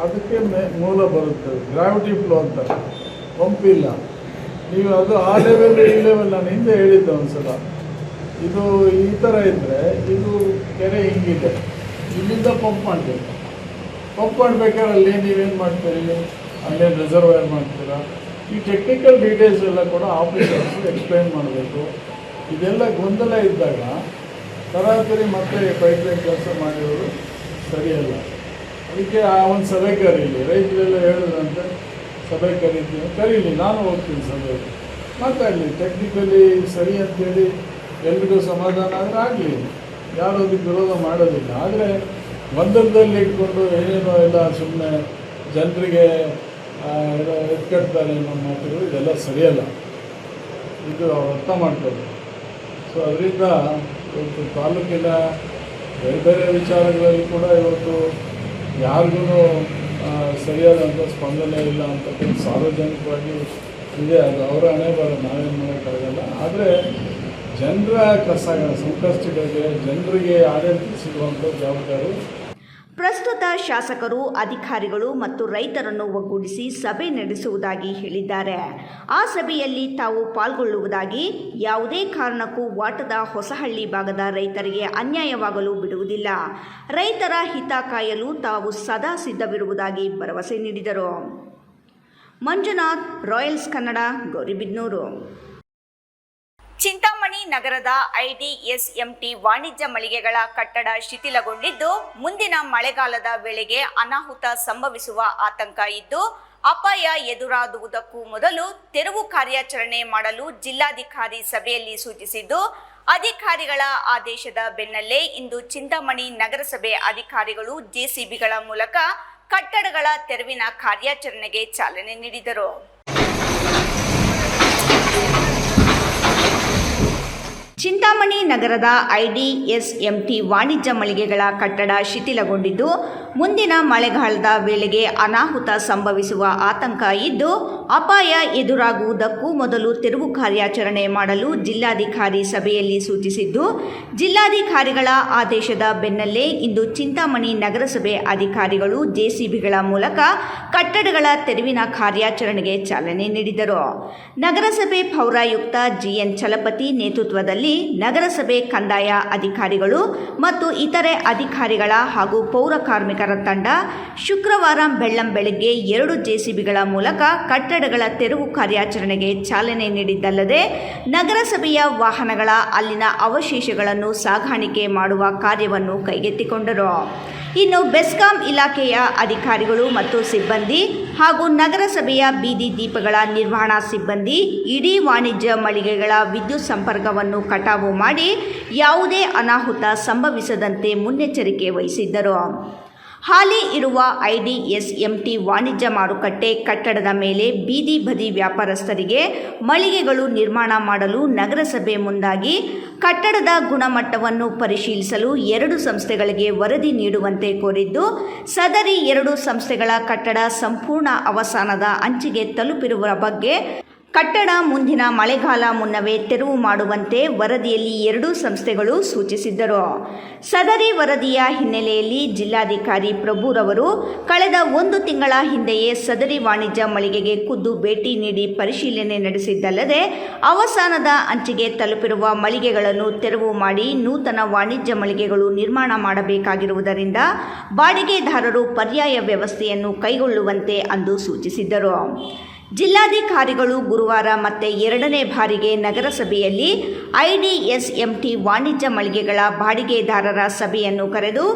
ಅದಕ್ಕೆ ಮೂಲ ಬರುತ್ತೆ, ಗ್ರಾವಿಟಿ ಫ್ಲೋ ಅಂತ, ಪಂಪಿಲ್ಲ. ನೀವು ಅದು ಆ ಲೆವೆಲ್ ಈ ಲೆವೆಲ್ ನಾನು ಹಿಂದೆ ಹೇಳಿದ್ದೆ ಒಂದು ಸಲ. ಇದು ಈ ಥರ ಇದ್ದರೆ ಇದು ಕೆರೆ ಹಿಂಗಿದೆ, ಇಲ್ಲಿಂದ ಪಂಪ್ ಮಾಡಬೇಕು. ಪಂಪ್ ಮಾಡಬೇಕಾದ್ರೆ ಅಲ್ಲಿ ನೀವೇನು ಮಾಡ್ತೀರಿ, ಅಲ್ಲೇ ರಿಸರ್ವೈರ್ ಮಾಡ್ತೀರಾ. ಈ ಟೆಕ್ನಿಕಲ್ ಡೀಟೇಲ್ಸ್ ಎಲ್ಲ ಕೂಡ ಆಫೀಸರ್ಸ್ ಎಕ್ಸ್ಪ್ಲೈನ್ ಮಾಡಬೇಕು. ಇದೆಲ್ಲ ಗೊಂದಲ ಇದ್ದಾಗ ತರಾತರಿ ಮತ್ತೆ ಪೈಪ್ಲೈನ್ ಕೆಲಸ ಮಾಡಿರೋದು ಸರಿಯಲ್ಲ. ಅದಕ್ಕೆ ಆ ಒಂದು ಸಭೆ ಕರೀಲಿ, ರೈತರೆಲ್ಲ ಹೇಳಿದ್ರಂತೆ ಸಭೆ ಕರೀಲಿ, ನಾನು ಹೋಗ್ತೀನಿ ಸಭೆಗೆ, ಮಾತಾಡಲಿ. ಟೆಕ್ನಿಕಲಿ ಸರಿ ಅಂತೇಳಿ ಎಲ್ರಿಗೂ ಸಮಾಧಾನ ಆದರೆ ಆಗಲಿ, ಯಾರು ಅದಕ್ಕೆ ವಿರೋಧ ಮಾಡೋದಿಲ್ಲ. ಆದರೆ ಗೊಂದಲದಲ್ಲಿ ಇಟ್ಕೊಂಡು ಏನೇನೋ ಎಲ್ಲ ಸುಮ್ಮನೆ ಜನರಿಗೆ ಎತ್ಕಟ್ತಾರೆ ನಮ್ಮ ಮಾತುಗಳು, ಇದೆಲ್ಲ ಸರಿಯಲ್ಲ. ಇದು ಅವ್ರು ಅರ್ಥ ಮಾಡ್ತಾರೆ. ಸೊ ಅದರಿಂದ ಇವತ್ತು ತಾಲೂಕಿನ ಬೇರೆ ಬೇರೆ ವಿಚಾರಗಳಲ್ಲಿ ಕೂಡ ಇವತ್ತು ಯಾರಿಗೂ ಸರಿಯಾದಂಥ ಸ್ಪಂದನೆ ಇಲ್ಲ ಅಂತಕ್ಕಂಥ ಸಾರ್ವಜನಿಕವಾಗಿ ಇದೆ. ಅದು ಅವರ ಹಣೆ ಬರ, ನಾವೇನು ಮಾಡೋಕ್ಕಾಗಲ್ಲ. ಆದರೆ ಜನರ ಸಂಕಷ್ಟಗಳಿಗೆ ಜನರಿಗೆ ಆಡಳಿತ ಸಿಗುವಂಥ ಜವಾಬ್ದಾರಿ ಪ್ರಸ್ತುತ ಶಾಸಕರು, ಅಧಿಕಾರಿಗಳು ಮತ್ತು ರೈತರನ್ನು ಒಗ್ಗೂಡಿಸಿ ಸಭೆ ನಡೆಸುವುದಾಗಿ ಹೇಳಿದ್ದಾರೆ. ಆ ಸಭೆಯಲ್ಲಿ ತಾವು ಪಾಲ್ಗೊಳ್ಳುವುದಾಗಿ, ಯಾವುದೇ ಕಾರಣಕ್ಕೂ ವಾಟದ ಹೊಸಹಳ್ಳಿ ಭಾಗದ ರೈತರಿಗೆ ಅನ್ಯಾಯವಾಗಲು ಬಿಡುವುದಿಲ್ಲ, ರೈತರ ಹಿತ ಕಾಯಲು ತಾವು ಸದಾ ಸಿದ್ಧವಿರುವುದಾಗಿ ಭರವಸೆ ನೀಡಿದರು. ಮಂಜುನಾಥ್, ರಾಯಲ್ಸ್ ಕನ್ನಡ, ಗೌರಿಬಿದನೂರು. ಚಿಂತಾಮಣಿ ನಗರದ ಐಡಿಎಸ್ಎಂಟಿ ವಾಣಿಜ್ಯ ಮಳಿಗೆಗಳ ಕಟ್ಟಡ ಶಿಥಿಲಗೊಂಡಿದ್ದು, ಮುಂದಿನ ಮಳೆಗಾಲದ ವೇಳೆಗೆ ಅನಾಹುತ ಸಂಭವಿಸುವ ಆತಂಕ ಇದ್ದು, ಅಪಾಯ ಎದುರಾಗುವುದಕ್ಕೂ ಮೊದಲು ತೆರವು ಕಾರ್ಯಾಚರಣೆ ಮಾಡಲು ಜಿಲ್ಲಾಧಿಕಾರಿ ಸಭೆಯಲ್ಲಿ ಸೂಚಿಸಿದ್ದು, ಅಧಿಕಾರಿಗಳ ಆದೇಶದ ಬೆನ್ನಲ್ಲೇ ಇಂದು ಚಿಂತಾಮಣಿ ನಗರಸಭೆ ಅಧಿಕಾರಿಗಳು ಜೆಸಿಬಿಗಳ ಮೂಲಕ ಕಟ್ಟಡಗಳ ತೆರವಿನ ಕಾರ್ಯಾಚರಣೆಗೆ ಚಾಲನೆ ನೀಡಿದರು. ಚಿಂತಾಮಣಿ ನಗರದ ಐಡಿಎಸ್ಎಂಟಿ ವಾಣಿಜ್ಯ ಮಳಿಗೆಗಳ ಕಟ್ಟಡ ಶಿಥಿಲಗೊಂಡಿದ್ದು, ಮುಂದಿನ ಮಳೆಗಾಲದ ವೇಳೆಗೆ ಅನಾಹುತ ಸಂಭವಿಸುವ ಆತಂಕ ಇದ್ದು, ಅಪಾಯ ಎದುರಾಗುವುದಕ್ಕೂ ಮೊದಲು ತೆರವು ಕಾರ್ಯಾಚರಣೆ ಮಾಡಲು ಜಿಲ್ಲಾಧಿಕಾರಿ ಸಭೆಯಲ್ಲಿ ಸೂಚಿಸಿದ್ದು, ಜಿಲ್ಲಾಧಿಕಾರಿಗಳ ಆದೇಶದ ಬೆನ್ನಲ್ಲೇ ಇಂದು ಚಿಂತಾಮಣಿ ನಗರಸಭೆ ಅಧಿಕಾರಿಗಳು ಜೆಸಿಬಿಗಳ ಮೂಲಕ ಕಟ್ಟಡಗಳ ತೆರವಿನ ಕಾರ್ಯಾಚರಣೆಗೆ ಚಾಲನೆ ನೀಡಿದರು. ನಗರಸಭೆ ಪೌರಾಯುಕ್ತ ಜಿಎನ್ ಚಲಪತಿ ನೇತೃತ್ವದಲ್ಲಿ ನಗರಸಭೆ ಕಂದಾಯ ಅಧಿಕಾರಿಗಳು ಮತ್ತು ಇತರೆ ಅಧಿಕಾರಿಗಳ ಹಾಗೂ ಪೌರ ಕಾರ್ಮಿಕರ ತಂಡ ಶುಕ್ರವಾರ ಬೆಳ್ಳಂಬೆಳಗ್ಗೆ 2 ಜೆಸಿಬಿಗಳ ಮೂಲಕ ಕಟ್ಟಡಗಳ ತೆರವು ಕಾರ್ಯಾಚರಣೆಗೆ ಚಾಲನೆ ನೀಡಿದ್ದಲ್ಲದೆ, ನಗರಸಭೆಯ ವಾಹನಗಳ ಅಲ್ಲಿನ ಅವಶೇಷಗಳನ್ನು ಸಾಗಾಣಿಕೆ ಮಾಡುವ ಕಾರ್ಯವನ್ನು ಕೈಗೆತ್ತಿಕೊಂಡರು. ಇನ್ನು ಬೆಸ್ಕಾಂ ಇಲಾಖೆಯ ಅಧಿಕಾರಿಗಳು ಮತ್ತು ಸಿಬ್ಬಂದಿ ಹಾಗೂ ನಗರಸಭೆಯ ಬೀದಿ ದೀಪಗಳ ನಿರ್ವಹಣಾ ಸಿಬ್ಬಂದಿ ಇಡೀ ವಾಣಿಜ್ಯ ಮಳಿಗೆಗಳ ವಿದ್ಯುತ್ ಸಂಪರ್ಕವನ್ನು ಕಟಾವು ಮಾಡಿ ಯಾವುದೇ ಅನಾಹುತ ಸಂಭವಿಸದಂತೆ ಮುನ್ನೆಚ್ಚರಿಕೆ ವಹಿಸಿದ್ದರು. ಹಾಲಿ ಇರುವ ಐಡಿಎಸ್ಎಂಟಿ ವಾಣಿಜ್ಯ ಮಾರುಕಟ್ಟೆ ಕಟ್ಟಡದ ಮೇಲೆ ಬೀದಿ ಬದಿ ವ್ಯಾಪಾರಸ್ಥರಿಗೆ ಮಳಿಗೆಗಳು ನಿರ್ಮಾಣ ಮಾಡಲು ನಗರಸಭೆ ಮುಂದಾಗಿ ಕಟ್ಟಡದ ಗುಣಮಟ್ಟವನ್ನು ಪರಿಶೀಲಿಸಲು 2 ಸಂಸ್ಥೆಗಳಿಗೆ ವರದಿ ನೀಡುವಂತೆ ಕೋರಿದ್ದು, ಸದರಿ 2 ಸಂಸ್ಥೆಗಳ ಕಟ್ಟಡ ಸಂಪೂರ್ಣ ಅವಸಾನದ ಅಂಚಿಗೆ ತಲುಪಿರುವ ಬಗ್ಗೆ ಕಟ್ಟಡ ಮುಂದಿನ ಮಳೆಗಾಲ ಮುನ್ನವೇ ತೆರವು ಮಾಡುವಂತೆ ವರದಿಯಲ್ಲಿ 2 ಸಂಸ್ಥೆಗಳು ಸೂಚಿಸಿದ್ದರು. ಸದರಿ ವರದಿಯ ಹಿನ್ನೆಲೆಯಲ್ಲಿ ಜಿಲ್ಲಾಧಿಕಾರಿ ಪ್ರಭುರವರು ಕಳೆದ 1 ತಿಂಗಳ ಹಿಂದೆಯೇ ಸದರಿ ವಾಣಿಜ್ಯ ಮಳಿಗೆಗೆ ಖುದ್ದು ಭೇಟಿ ನೀಡಿ ಪರಿಶೀಲನೆ ನಡೆಸಿದ್ದಲ್ಲದೆ, ಅವಸಾನದ ಅಂಚಿಗೆ ತಲುಪಿರುವ ಮಳಿಗೆಗಳನ್ನು ತೆರವು ಮಾಡಿ ನೂತನ ವಾಣಿಜ್ಯ ಮಳಿಗೆಗಳು ನಿರ್ಮಾಣ ಮಾಡಬೇಕಾಗಿರುವುದರಿಂದ ಬಾಡಿಗೆದಾರರು ಪರ್ಯಾಯ ವ್ಯವಸ್ಥೆಯನ್ನು ಕೈಗೊಳ್ಳುವಂತೆ ಅಂದು ಸೂಚಿಸಿದ್ದರು. ಜಿಲ್ಲಾಧಿಕಾರಿಗಳು ಗುರುವಾರ ಮತ್ತೆ 2ನೇ ಬಾರಿಗೆ ನಗರಸಭೆಯಲ್ಲಿ ಐಡಿಎಸ್ಎಂಟಿ ವಾಣಿಜ್ಯ ಮಳಿಗೆಗಳ ಬಾಡಿಗೆದಾರರ ಸಭೆಯನ್ನು ಕರೆದು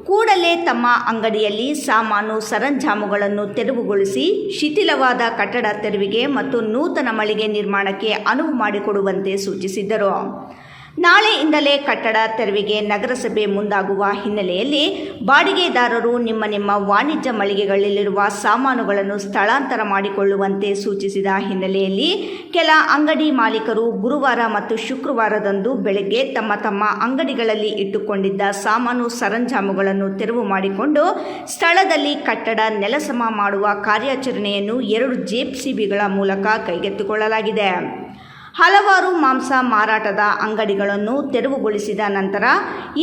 ಕೂಡಲೇ ತಮ್ಮ ಅಂಗಡಿಯಲ್ಲಿ ಸಾಮಾನು ಸರಂಜಾಮುಗಳನ್ನು ತೆರವುಗೊಳಿಸಿ ಶಿಥಿಲವಾದ ಕಟ್ಟಡ ತೆರವಿಗೆ ಮತ್ತು ನೂತನ ಮಳಿಗೆ ನಿರ್ಮಾಣಕ್ಕೆ ಅನುವು ಮಾಡಿಕೊಡುವಂತೆ ಸೂಚಿಸಿದ್ದರು. ನಾಳೆಯಿಂದಲೇ ಕಟ್ಟಡ ತೆರವಿಗೆ ನಗರಸಭೆ ಮುಂದಾಗುವ ಹಿನ್ನೆಲೆಯಲ್ಲಿ ಬಾಡಿಗೆದಾರರು ನಿಮ್ಮ ವಾಣಿಜ್ಯ ಮಳಿಗೆಗಳಲ್ಲಿರುವ ಸಾಮಾನುಗಳನ್ನು ಸ್ಥಳಾಂತರ ಮಾಡಿಕೊಳ್ಳುವಂತೆ ಸೂಚಿಸಿದ ಹಿನ್ನೆಲೆಯಲ್ಲಿ ಕೆಲ ಅಂಗಡಿ ಮಾಲೀಕರು ಗುರುವಾರ ಮತ್ತು ಶುಕ್ರವಾರದಂದು ಬೆಳಗ್ಗೆ ತಮ್ಮ ಅಂಗಡಿಗಳಲ್ಲಿ ಇಟ್ಟುಕೊಂಡಿದ್ದ ಸಾಮಾನು ಸರಂಜಾಮುಗಳನ್ನು ತೆರವು ಮಾಡಿಕೊಂಡು ಸ್ಥಳದಲ್ಲಿ ಕಟ್ಟಡ ನೆಲಸಮ ಮಾಡುವ ಕಾರ್ಯಾಚರಣೆಯನ್ನು 2 ಜೆಸಿಬಿಗಳ ಮೂಲಕ ಕೈಗೆತ್ತಿಕೊಳ್ಳಲಾಗಿದೆ. ಹಲವಾರು ಮಾಂಸ ಮಾರಾಟದ ಅಂಗಡಿಗಳನ್ನು ತೆರವುಗೊಳಿಸಿದ ನಂತರ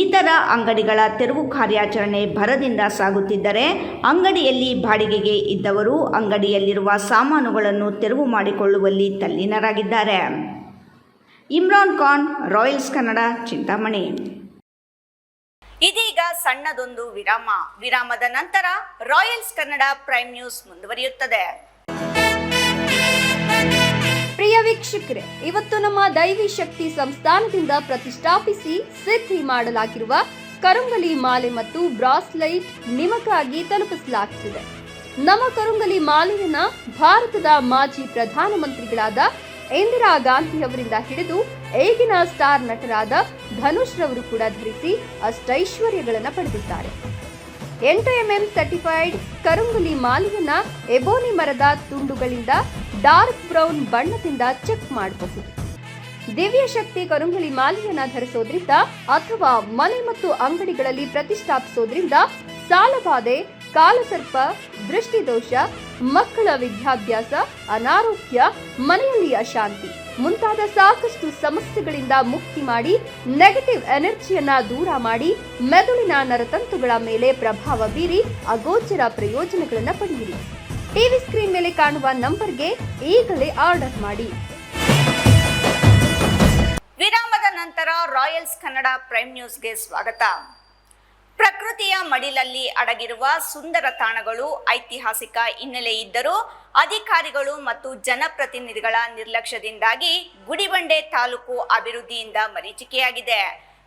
ಇತರ ಅಂಗಡಿಗಳ ತೆರವು ಕಾರ್ಯಾಚರಣೆ ಭರದಿಂದ ಸಾಗುತ್ತಿದ್ದರೆ, ಅಂಗಡಿಯಲ್ಲಿ ಬಾಡಿಗೆಗೆ ಇದ್ದವರು ಅಂಗಡಿಯಲ್ಲಿರುವ ಸಾಮಾನುಗಳನ್ನು ತೆರವು ಮಾಡಿಕೊಳ್ಳುವಲ್ಲಿ ತಲ್ಲೀನರಾಗಿದ್ದಾರೆ. ಇಮ್ರಾನ್ ಖಾನ್, ರಾಯಲ್ಸ್ ಕನ್ನಡ, ಚಿಂತಾಮಣಿ. ಇದೀಗ ಸಣ್ಣದೊಂದು ವಿರಾಮದ ನಂತರ ರಾಯಲ್ಸ್ ಕನ್ನಡ ಪ್ರೈಮ್ ನ್ಯೂಸ್ ಮುಂದುವರಿಯುತ್ತದೆ. ಪ್ರಿಯ ವೀಕ್ಷಕರೇ, ಇವತ್ತು ನಮ್ಮ ದೈವಿ ಶಕ್ತಿ ಸಂಸ್ಥಾನದಿಂದ ಪ್ರತಿಷ್ಠಾಪಿಸಿ ಸಿದ್ಧಿ ಮಾಡಲಾಗಿರುವ ಕರುಂಗಲಿ ಮಾಲೆ ಮತ್ತು ಬ್ರಾಸ್ಲೈಟ್ ನಿಮಗಾಗಿ ತಲುಪಿಸಲಾಗುತ್ತಿದೆ. ನಮ್ಮ ಕರುಂಗಲಿ ಮಾಲೆಯನ್ನ ಭಾರತದ ಮಾಜಿ ಪ್ರಧಾನಮಂತ್ರಿಗಳಾದ ಇಂದಿರಾ ಗಾಂಧಿ ಅವರಿಂದ ಹಿಡಿದು ಈಗಿನ ಸ್ಟಾರ್ ನಟರಾದ ಧನುಷ್ ರವರು ಕೂಡ ಧರಿಸಿ ಅಷ್ಟೈಶ್ವರ್ಯಗಳನ್ನು ಪಡೆದಿದ್ದಾರೆ. 8mm ಸರ್ಟಿಫೈಡ್ ಕರುಂಗಲಿ ಮಾಲೆಯನ್ನ ಎಬೋನಿ ಮರದ ತುಂಡುಗಳಿಂದ ಡಾರ್ಕ್ ಬ್ರೌನ್ ಬಣ್ಣದಿಂದ ಚೆಕ್ ಮಾಡಬಹುದು. ದಿವ್ಯ ಶಕ್ತಿ ಕರುಂಗಲಿ ಮಾಲೆಯನ್ನ ಧರಿಸೋದ್ರಿಂದ ಅಥವಾ ಮನೆ ಮತ್ತು ಅಂಗಡಿಗಳಲ್ಲಿ ಪ್ರತಿಷ್ಠಾಪಿಸೋದ್ರಿಂದ ಸಾಲಬಾಧೆ, ಕಾಲಸರ್ಪ, ದೃಷ್ಟಿದೋಷ, ಮಕ್ಕಳ ವಿದ್ಯಾಭ್ಯಾಸ, ಅನಾರೋಗ್ಯ, ಮನೆಯಲ್ಲಿ ಅಶಾಂತಿ ಮುಂತಾದ ಸಾಕಷ್ಟು ಸಮಸ್ಯೆಗಳಿಂದ ಮುಕ್ತಿ ಮಾಡಿ ನೆಗೆಟಿವ್ ಎನರ್ಜಿಯನ್ನ ದೂರ ಮಾಡಿ ಮೆದುಳಿನ ನರತಂತುಗಳ ಮೇಲೆ ಪ್ರಭಾವ ಬೀರಿ ಅಗೋಚರ ಪ್ರಯೋಜನಗಳನ್ನು ಪಡೆಯಿರಿ. ಟಿವಿ ಸ್ಕ್ರೀನ್ ಮೇಲೆ ಕಾಣುವ ನಂಬರ್ಗೆ ಈಗಲೇ ಆರ್ಡರ್ ಮಾಡಿ. ವಿರಾಮದ ನಂತರ ರಾಯಲ್ಸ್ ಕನ್ನಡ ಪ್ರೈಮ್ ನ್ಯೂಸ್ಗೆ ಸ್ವಾಗತ. ಪ್ರಕೃತಿಯ ಮಡಿಲಲ್ಲಿ ಅಡಗಿರುವ ಸುಂದರ ತಾಣಗಳು ಐತಿಹಾಸಿಕ ಹಿನ್ನೆಲೆ ಇದ್ದರೂ ಅಧಿಕಾರಿಗಳು ಮತ್ತು ಜನಪ್ರತಿನಿಧಿಗಳ ನಿರ್ಲಕ್ಷ್ಯದಿಂದಾಗಿ ಗುಡಿಬಂಡೆ ತಾಲೂಕು ಅಭಿವೃದ್ಧಿಯಿಂದ ಮರೀಚಿಕೆಯಾಗಿದೆ.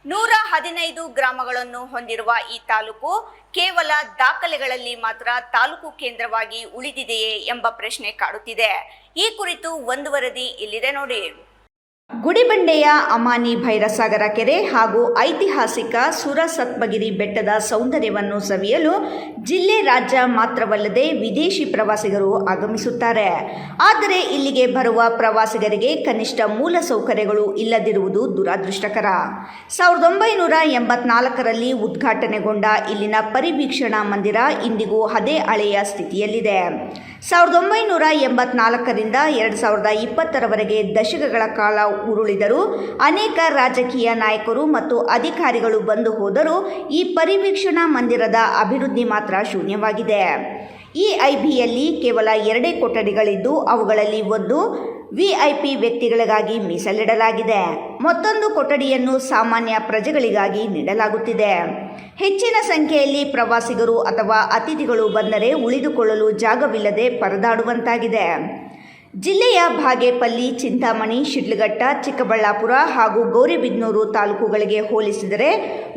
115 ಗ್ರಾಮಗಳನ್ನು ಹೊಂದಿರುವ ಈ ತಾಲೂಕು ಕೇವಲ ದಾಖಲೆಗಳಲ್ಲಿ ಮಾತ್ರ ತಾಲೂಕು ಕೇಂದ್ರವಾಗಿ ಉಳಿದಿದೆಯೇ ಎಂಬ ಪ್ರಶ್ನೆ ಕಾಡುತ್ತಿದೆ. ಈ ಕುರಿತು ಒಂದು ವರದಿ ಇಲ್ಲಿದೆ ನೋಡಿ. ಗುಡಿಬಂಡೆಯ ಅಮಾನಿ ಭೈರಸಾಗರ ಕೆರೆ ಹಾಗೂ ಐತಿಹಾಸಿಕ ಸುರಸತ್ಮಗಿರಿ ಬೆಟ್ಟದ ಸೌಂದರ್ಯವನ್ನು ಸವಿಯಲು ಜಿಲ್ಲೆ, ರಾಜ್ಯ ಮಾತ್ರವಲ್ಲದೆ ವಿದೇಶಿ ಪ್ರವಾಸಿಗರು ಆಗಮಿಸುತ್ತಾರೆ. ಆದರೆ ಇಲ್ಲಿಗೆ ಬರುವ ಪ್ರವಾಸಿಗರಿಗೆ ಕನಿಷ್ಠ ಮೂಲ ಸೌಕರ್ಯಗಳು ಇಲ್ಲದಿರುವುದು ದುರದೃಷ್ಟಕರ. 1984ರಲ್ಲಿ ಉದ್ಘಾಟನೆಗೊಂಡ ಇಲ್ಲಿನ ಪರಿವೀಕ್ಷಣಾ ಮಂದಿರ ಇಂದಿಗೂ ಅದೇ ಹಳೆಯ ಸ್ಥಿತಿಯಲ್ಲಿದೆ. 1984ರಿಂದ 2020ರವರೆಗೆ ದಶಕಗಳ ಕಾಲ ಉರುಳಿದರೂ ಅನೇಕ ರಾಜಕೀಯ ನಾಯಕರು ಮತ್ತು ಅಧಿಕಾರಿಗಳು ಬಂದು ಹೋದರೂ ಈ ಪರಿವೀಕ್ಷಣಾ ಮಂದಿರದ ಅಭಿವೃದ್ಧಿ ಮಾತ್ರ ಶೂನ್ಯವಾಗಿದೆ. ಈ ಐಬಿಯಲ್ಲಿ ಕೇವಲ 2 ಕೊಠಡಿಗಳಿದ್ದು ಅವುಗಳಲ್ಲಿ ಒಂದು ವಿಐಪಿ ವ್ಯಕ್ತಿಗಳಿಗಾಗಿ ಮೀಸಲಿಡಲಾಗಿದೆ. ಮತ್ತೊಂದು ಕೊಠಡಿಯನ್ನು ಸಾಮಾನ್ಯ ಪ್ರಜೆಗಳಿಗಾಗಿ ನೀಡಲಾಗುತ್ತಿದೆ. ಹೆಚ್ಚಿನ ಸಂಖ್ಯೆಯಲ್ಲಿ ಪ್ರವಾಸಿಗರು ಅಥವಾ ಅತಿಥಿಗಳು ಬಂದರೆ ಉಳಿದುಕೊಳ್ಳಲು ಜಾಗವಿಲ್ಲದೆ ಪರದಾಡುವಂತಾಗಿದೆ. ಜಿಲ್ಲೆಯ ಬಾಗೇಪಲ್ಲಿ, ಚಿಂತಾಮಣಿ, ಶಿಡ್ಲಘಟ್ಟ, ಚಿಕ್ಕಬಳ್ಳಾಪುರ ಹಾಗೂ ಗೌರಿಬಿದನೂರು ತಾಲೂಕುಗಳಿಗೆ ಹೋಲಿಸಿದರೆ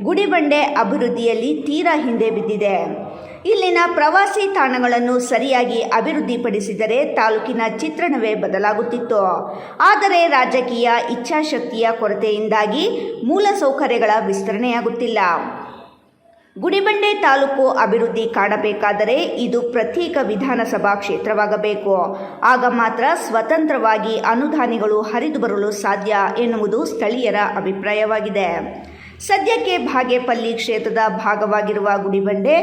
ಗುಡಿಬಂಡೆ ಅಭಿವೃದ್ಧಿಯಲ್ಲಿ ತೀರಾ ಹಿಂದೆ ಬಿದ್ದಿದೆ. ಇಲ್ಲಿನ ಪ್ರವಾಸಿ ತಾಣಗಳನ್ನು ಸರಿಯಾಗಿ ಅಭಿವೃದ್ಧಿಪಡಿಸಿದರೆ ತಾಲೂಕಿನ ಚಿತ್ರಣವೇ ಬದಲಾಗುತ್ತಿತ್ತು. ಆದರೆ ರಾಜಕೀಯ ಇಚ್ಛಾಶಕ್ತಿಯ ಕೊರತೆಯಿಂದಾಗಿ ಮೂಲಸೌಕರ್ಯಗಳ ವಿಸ್ತರಣೆಯಾಗುತ್ತಿಲ್ಲ. ಗುಡಿಬಂಡೆ ತಾಲೂಕು ಅಭಿವೃದ್ಧಿ ಕಾಣಬೇಕಾದರೆ ಇದು ಪ್ರತ್ಯೇಕ ವಿಧಾನಸಭಾ ಕ್ಷೇತ್ರವಾಗಬೇಕು. ಆಗ ಮಾತ್ರ ಸ್ವತಂತ್ರವಾಗಿ ಅನುದಾನಿಗಳು ಹರಿದು ಬರಲು ಸಾಧ್ಯ ಎನ್ನುವುದು ಸ್ಥಳೀಯರ ಅಭಿಪ್ರಾಯವಾಗಿದೆ. ಸದ್ಯಕ್ಕೆ ಬಾಗೇಪಲ್ಲಿ ಕ್ಷೇತ್ರದ ಭಾಗವಾಗಿರುವ ಗುಡಿಬಂಡೆ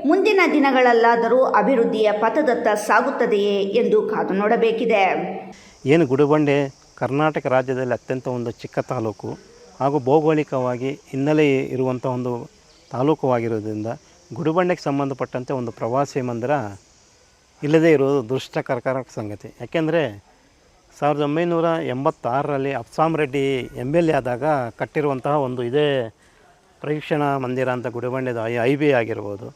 ಮುಂದಿನ ದಿನಗಳಲ್ಲಾದರೂ ಅಭಿವೃದ್ಧಿಯ ಪಥದತ್ತ ಸಾಗುತ್ತದೆಯೇ ಎಂದು ಕಾದು ನೋಡಬೇಕಿದೆ. ಏನು ಗುಡಿಬಂಡೆ ಕರ್ನಾಟಕ ರಾಜ್ಯದಲ್ಲಿ ಅತ್ಯಂತ ಒಂದು ಚಿಕ್ಕ ತಾಲೂಕು ಹಾಗೂ ಭೌಗೋಳಿಕವಾಗಿ ಹಿನ್ನೆಲೆ ಇರುವಂಥ ಒಂದು ತಾಲೂಕವಾಗಿರೋದ್ರಿಂದ ಗುಡಿಬಂಡೆಗೆ ಸಂಬಂಧಪಟ್ಟಂತೆ ಒಂದು ಪ್ರವಾಸಿ ಮಂದಿರ ಇಲ್ಲದೇ ಇರೋದು ದುಷ್ಟಕರ ಸಂಗತಿ. ಯಾಕೆಂದರೆ 1986ರಲ್ಲಿ ಅಫ್ಸಾಮ್ ರೆಡ್ಡಿ MLA ಆದಾಗ ಕಟ್ಟಿರುವಂತಹ ಒಂದು ಇದೇ ಪ್ರೇಕ್ಷಣಾ ಮಂದಿರ ಅಂತ ಗುಡಿಬಂಡೆದ IB ಆಗಿರ್ಬೋದು.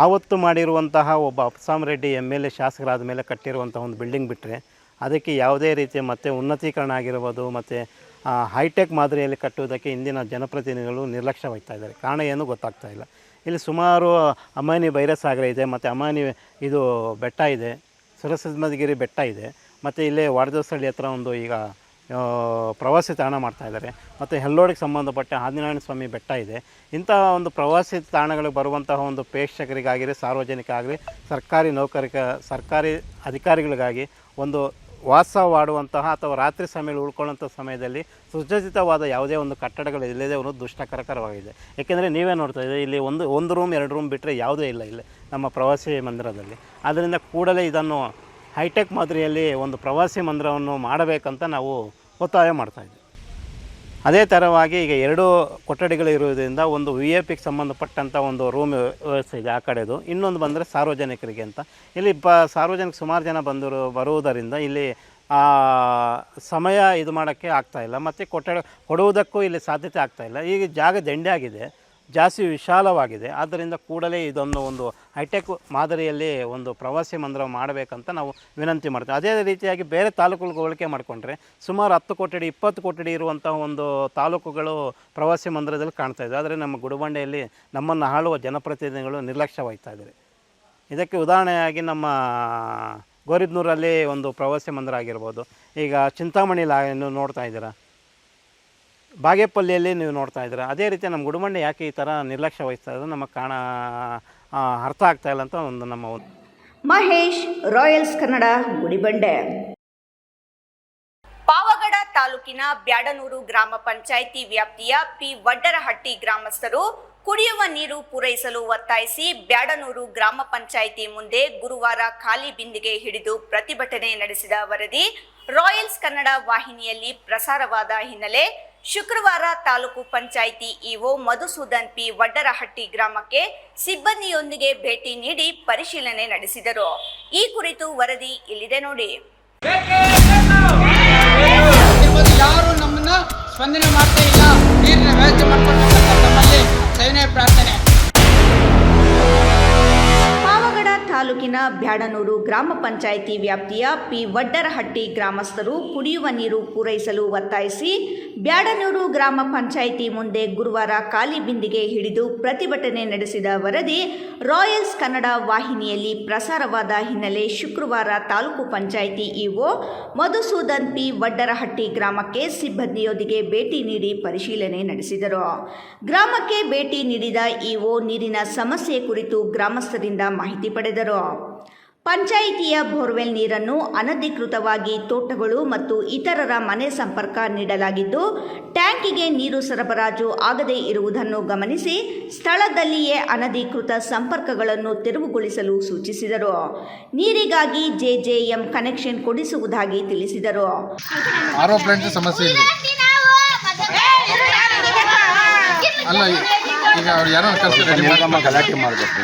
ಆವತ್ತು ಮಾಡಿರುವಂತಹ ಒಬ್ಬ ಅಫ್ಸಾಮ್ ರೆಡ್ಡಿ MLA ಶಾಸಕರಾದ ಮೇಲೆ ಕಟ್ಟಿರುವಂಥ ಒಂದು ಬಿಲ್ಡಿಂಗ್ ಬಿಟ್ಟರೆ ಅದಕ್ಕೆ ಯಾವುದೇ ರೀತಿಯ ಮತ್ತು ಉನ್ನತೀಕರಣ ಆಗಿರ್ಬೋದು ಮತ್ತು ಹೈಟೆಕ್ ಮಾದರಿಯಲ್ಲಿ ಕಟ್ಟುವುದಕ್ಕೆ ಇಂದಿನ ಜನಪ್ರತಿನಿಧಿಗಳು ನಿರ್ಲಕ್ಷ್ಯ ವಹಿಸ್ತಾ ಇದ್ದಾರೆ. ಕಾರಣ ಏನು ಗೊತ್ತಾಗ್ತಾ ಇಲ್ಲ. ಇಲ್ಲಿ ಸುಮಾರು ಅಮಾನಿ ಭೈರಸಾಗರ ಇದೆ, ಮತ್ತು ಅಮಾನಿ ಇದು ಬೆಟ್ಟ ಇದೆ, ಸುರಸತ್ಮಗಿರಿ ಬೆಟ್ಟ ಇದೆ, ಮತ್ತು ಇಲ್ಲೇ ವಾಡದಸಳ್ಳಿ ಹತ್ರ ಒಂದು ಈಗ ಪ್ರವಾಸಿ ತಾಣ ಮಾಡ್ತಾಯಿದ್ದಾರೆ, ಮತ್ತು ಹೆಲ್ಲೋಡಿಗೆ ಸಂಬಂಧಪಟ್ಟ ಆದಿನಾರಾಯಣ ಸ್ವಾಮಿ ಬೆಟ್ಟ ಇದೆ. ಇಂತಹ ಒಂದು ಪ್ರವಾಸಿ ತಾಣಗಳಿಗೆ ಬರುವಂತಹ ಒಂದು ಪ್ರೇಕ್ಷಕರಿಗಾಗಿರಿ, ಸಾರ್ವಜನಿಕ ಆಗಲಿ, ಸರ್ಕಾರಿ ಅಧಿಕಾರಿಗಳಿಗಾಗಿ ಒಂದು ವಾಸವಾಡುವಂತಹ ಅಥವಾ ರಾತ್ರಿ ಸಮಯದಲ್ಲಿ ಉಳ್ಕೊಳ್ಳುವಂಥ ಸಮಯದಲ್ಲಿ ಸುಸಜ್ಜಿತವಾದ ಯಾವುದೇ ಒಂದು ಕಟ್ಟಡಗಳು ಇಲ್ಲದೆ ಅನ್ನೋದು ದುಷ್ಟಕರವಾಗಿದೆ. ಏಕೆಂದರೆ ನೀವೇ ನೋಡ್ತಾ ಇದ್ದೀರಿ, ಇಲ್ಲಿ ಒಂದು ರೂಮ್ 2 ರೂಮ್ ಬಿಟ್ಟರೆ ಯಾವುದೇ ಇಲ್ಲ ಇಲ್ಲಿ ನಮ್ಮ ಪ್ರವಾಸಿ ಮಂದಿರದಲ್ಲಿ. ಆದ್ದರಿಂದ ಕೂಡಲೇ ಇದನ್ನು ಹೈಟೆಕ್ ಮಾದರಿಯಲ್ಲಿ ಒಂದು ಪ್ರವಾಸಿ ಮಂದಿರವನ್ನು ಮಾಡಬೇಕಂತ ನಾವು ಒತ್ತಾಯ ಮಾಡ್ತಾಯಿದ್ವಿ. ಅದೇ ಥರವಾಗಿ ಈಗ 2 ಕೊಠಡಿಗಳು ಇರುವುದರಿಂದ ಒಂದು VIPಗೆ ಸಂಬಂಧಪಟ್ಟಂಥ ಒಂದು ರೂಮ್ ವ್ಯವಸ್ಥೆ ಇದೆ ಆ ಕಡೆದು, ಇನ್ನೊಂದು ಬಂದರೆ ಸಾರ್ವಜನಿಕರಿಗೆ ಅಂತ. ಇಲ್ಲಿ ಸಾರ್ವಜನಿಕ ಸುಮಾರು ಜನ ಬರುವುದರಿಂದ ಇಲ್ಲಿ ಸಮಯ ಇದು ಮಾಡೋಕ್ಕೆ ಆಗ್ತಾಯಿಲ್ಲ, ಮತ್ತು ಕೊಡುವುದಕ್ಕೂ ಇಲ್ಲಿ ಸಾಧ್ಯತೆ ಆಗ್ತಾಯಿಲ್ಲ. ಈಗ ಜಾಗ ದಂಡೆ ಆಗಿದೆ, ಜಾಸ್ತಿ ವಿಶಾಲವಾಗಿದೆ. ಆದ್ದರಿಂದ ಕೂಡಲೇ ಇದನ್ನು ಒಂದು ಹೈಟೆಕ್ ಮಾದರಿಯಲ್ಲಿ ಒಂದು ಪ್ರವಾಸಿ ಮಂದಿರ ಮಾಡಬೇಕಂತ ನಾವು ವಿನಂತಿ ಮಾಡ್ತೀವಿ. ಅದೇ ರೀತಿಯಾಗಿ ಬೇರೆ ತಾಲೂಕುಗಳಿಗೆ ಹೋಲಿಕೆ ಮಾಡಿಕೊಂಡ್ರೆ ಸುಮಾರು 10 ಕೊಠಡಿ 20 ಕೊಠಡಿ ಇರುವಂಥ ಒಂದು ತಾಲೂಕುಗಳು ಪ್ರವಾಸಿ ಮಂದಿರದಲ್ಲಿ ಕಾಣ್ತಾ ಇದೆ. ಆದರೆ ನಮ್ಮ ಗುಡಿಬಂಡೆಯಲ್ಲಿ ನಮ್ಮನ್ನು ಆಳುವ ಜನಪ್ರತಿನಿಧಿಗಳು ನಿರ್ಲಕ್ಷ್ಯ ವಹಿಸ್ತಾ ಇದ್ದಾರೆ. ಇದಕ್ಕೆ ಉದಾಹರಣೆಯಾಗಿ ನಮ್ಮ ಗೌರಿಬಿದನೂರಲ್ಲಿ ಒಂದು ಪ್ರವಾಸಿ ಮಂದಿರ ಆಗಿರ್ಬೋದು, ಈಗ ಚಿಂತಾಮಣಿಲಿ ನೀವು ನೋಡ್ತಾ ಇದ್ದೀರಾ, ಬಾಗೇಪಲ್ಲಿಯಲ್ಲಿ ನೀವು ನೋಡ್ತಾ ಇದ್ದೀರಾ. ಅದೇ ರೀತಿ ನಮ್ಮ ಗುಡಿಬಂಡೆ ಯಾಕೆ ಈ ಥರ ನಿರ್ಲಕ್ಷ್ಯ ವಹಿಸ್ತಾ ಇರೋದು ನಮಗೆ ಅರ್ಥ ಆಗ್ತಾ ಇಲ್ಲ ಅಂತ ಒಂದು ನಮ್ಮ ಮಹೇಶ್, ರಾಯಲ್ಸ್ ಕನ್ನಡ, ಗುಡಿಬಂಡೆ. ಪಾವಗಡ ತಾಲೂಕಿನ ಬ್ಯಾಡನೂರು ಗ್ರಾಮ ಪಂಚಾಯಿತಿ ವ್ಯಾಪ್ತಿಯ P. ವಡ್ಡರಹಟ್ಟಿ ಗ್ರಾಮಸ್ಥರು ಕುಡಿಯುವ ನೀರು ಪೂರೈಸಲು ಒತ್ತಾಯಿಸಿ ಬ್ಯಾಡನೂರು ಗ್ರಾಮ ಪಂಚಾಯಿತಿ ಮುಂದೆ ಗುರುವಾರ ಖಾಲಿ ಬಿಂದಿಗೆ ಹಿಡಿದು ಪ್ರತಿಭಟನೆ ನಡೆಸಿದ ವರದಿ ರಾಯಲ್ಸ್ ಕನ್ನಡ ವಾಹಿನಿಯಲ್ಲಿ ಪ್ರಸಾರವಾದ ಹಿನ್ನೆಲೆ ಶುಕ್ರವಾರ ತಾಲೂಕು ಪಂಚಾಯಿತಿ ಇಒ ಮಧುಸೂದನ್ ಪಿ ವಡ್ಡರಹಟ್ಟಿ ಗ್ರಾಮಕ್ಕೆ ಸಿಬ್ಬಂದಿಯೊಂದಿಗೆ ಭೇಟಿ ನೀಡಿ ಪರಿಶೀಲನೆ ನಡೆಸಿದರು. ಈ ಕುರಿತು ವರದಿ ಇಲ್ಲಿದೆ ನೋಡಿ. ಯಾರು ನಮ್ಮನ್ನ ಸ್ಪಂದನೆ ಮಾಡ್ತಾ ಇಲ್ಲ. ನೀರಿನ ವ್ಯವಸ್ಥೆ ಮಾಡ್ಕೊಳ್ಬೇಕಂತ ನಮ್ಮಲ್ಲಿ ಸವಿನಯ ಪ್ರಾರ್ಥನೆ. ಪಾವಗಡ ತಾಲೂಕಿನ ಬ್ಯಾಡನೂರು ಗ್ರಾಮ ಪಂಚಾಯಿತಿ ವ್ಯಾಪ್ತಿಯ ಪಿ ವಡ್ಡರಹಟ್ಟಿ ಗ್ರಾಮಸ್ಥರು ಕುಡಿಯುವ ನೀರು ಪೂರೈಸಲು ಒತ್ತಾಯಿಸಿ ಬ್ಯಾಡನೂರು ಗ್ರಾಮ ಪಂಚಾಯಿತಿ ಮುಂದೆ ಗುರುವಾರ ಖಾಲಿ ಬಿಂದಿಗೆ ಹಿಡಿದು ಪ್ರತಿಭಟನೆ ನಡೆಸಿದ ವರದಿ ರಾಯಲ್ಸ್ ಕನ್ನಡ ವಾಹಿನಿಯಲ್ಲಿ ಪ್ರಸಾರವಾದ ಹಿನ್ನೆಲೆ ಶುಕ್ರವಾರ ತಾಲೂಕು ಪಂಚಾಯಿತಿ ಇಒ ಮಧುಸೂದನ್ ಪಿ ವಡ್ಡರಹಟ್ಟಿ ಗ್ರಾಮಕ್ಕೆ ಸಿಬ್ಬಂದಿಯೊಂದಿಗೆ ಭೇಟಿ ನೀಡಿ ಪರಿಶೀಲನೆ ನಡೆಸಿದರು. ಗ್ರಾಮಕ್ಕೆ ಭೇಟಿ ನೀಡಿದ ಇಒ ನೀರಿನ ಸಮಸ್ಯೆ ಕುರಿತು ಗ್ರಾಮಸ್ಥರಿಂದ ಮಾಹಿತಿ ಪಡೆದರು. ಪಂಚಾಯಿತಿಯ ಬೋರ್ವೆಲ್ ನೀರನ್ನು ಅನಧಿಕೃತವಾಗಿ ತೋಟಗಳು ಮತ್ತು ಇತರರ ಮನೆ ಸಂಪರ್ಕ ನೀಡಲಾಗಿದ್ದು ಟ್ಯಾಂಕಿಗೆ ನೀರು ಸರಬರಾಜು ಆಗದೇ ಇರುವುದನ್ನು ಗಮನಿಸಿ ಸ್ಥಳದಲ್ಲಿಯೇ ಅನಧಿಕೃತ ಸಂಪರ್ಕಗಳನ್ನು ತೆರವುಗೊಳಿಸಲು ಸೂಚಿಸಿದರು. ನೀರಿಗಾಗಿ ಜೆಜೆಎಂ ಕನೆಕ್ಷನ್ ಕೊಡಿಸುವುದಾಗಿ ತಿಳಿಸಿದರು. ಆರೋ ಪ್ಲಾಂಟ್ ಸಮಸ್ಯೆ ಇದೆ. ಅಲ್ಲ ಈಗ ಅವ್ರು ಯಾರೋ ಕಳಿಸಿ ಗಲಾಟೆ ಮಾಡಬೇಕು.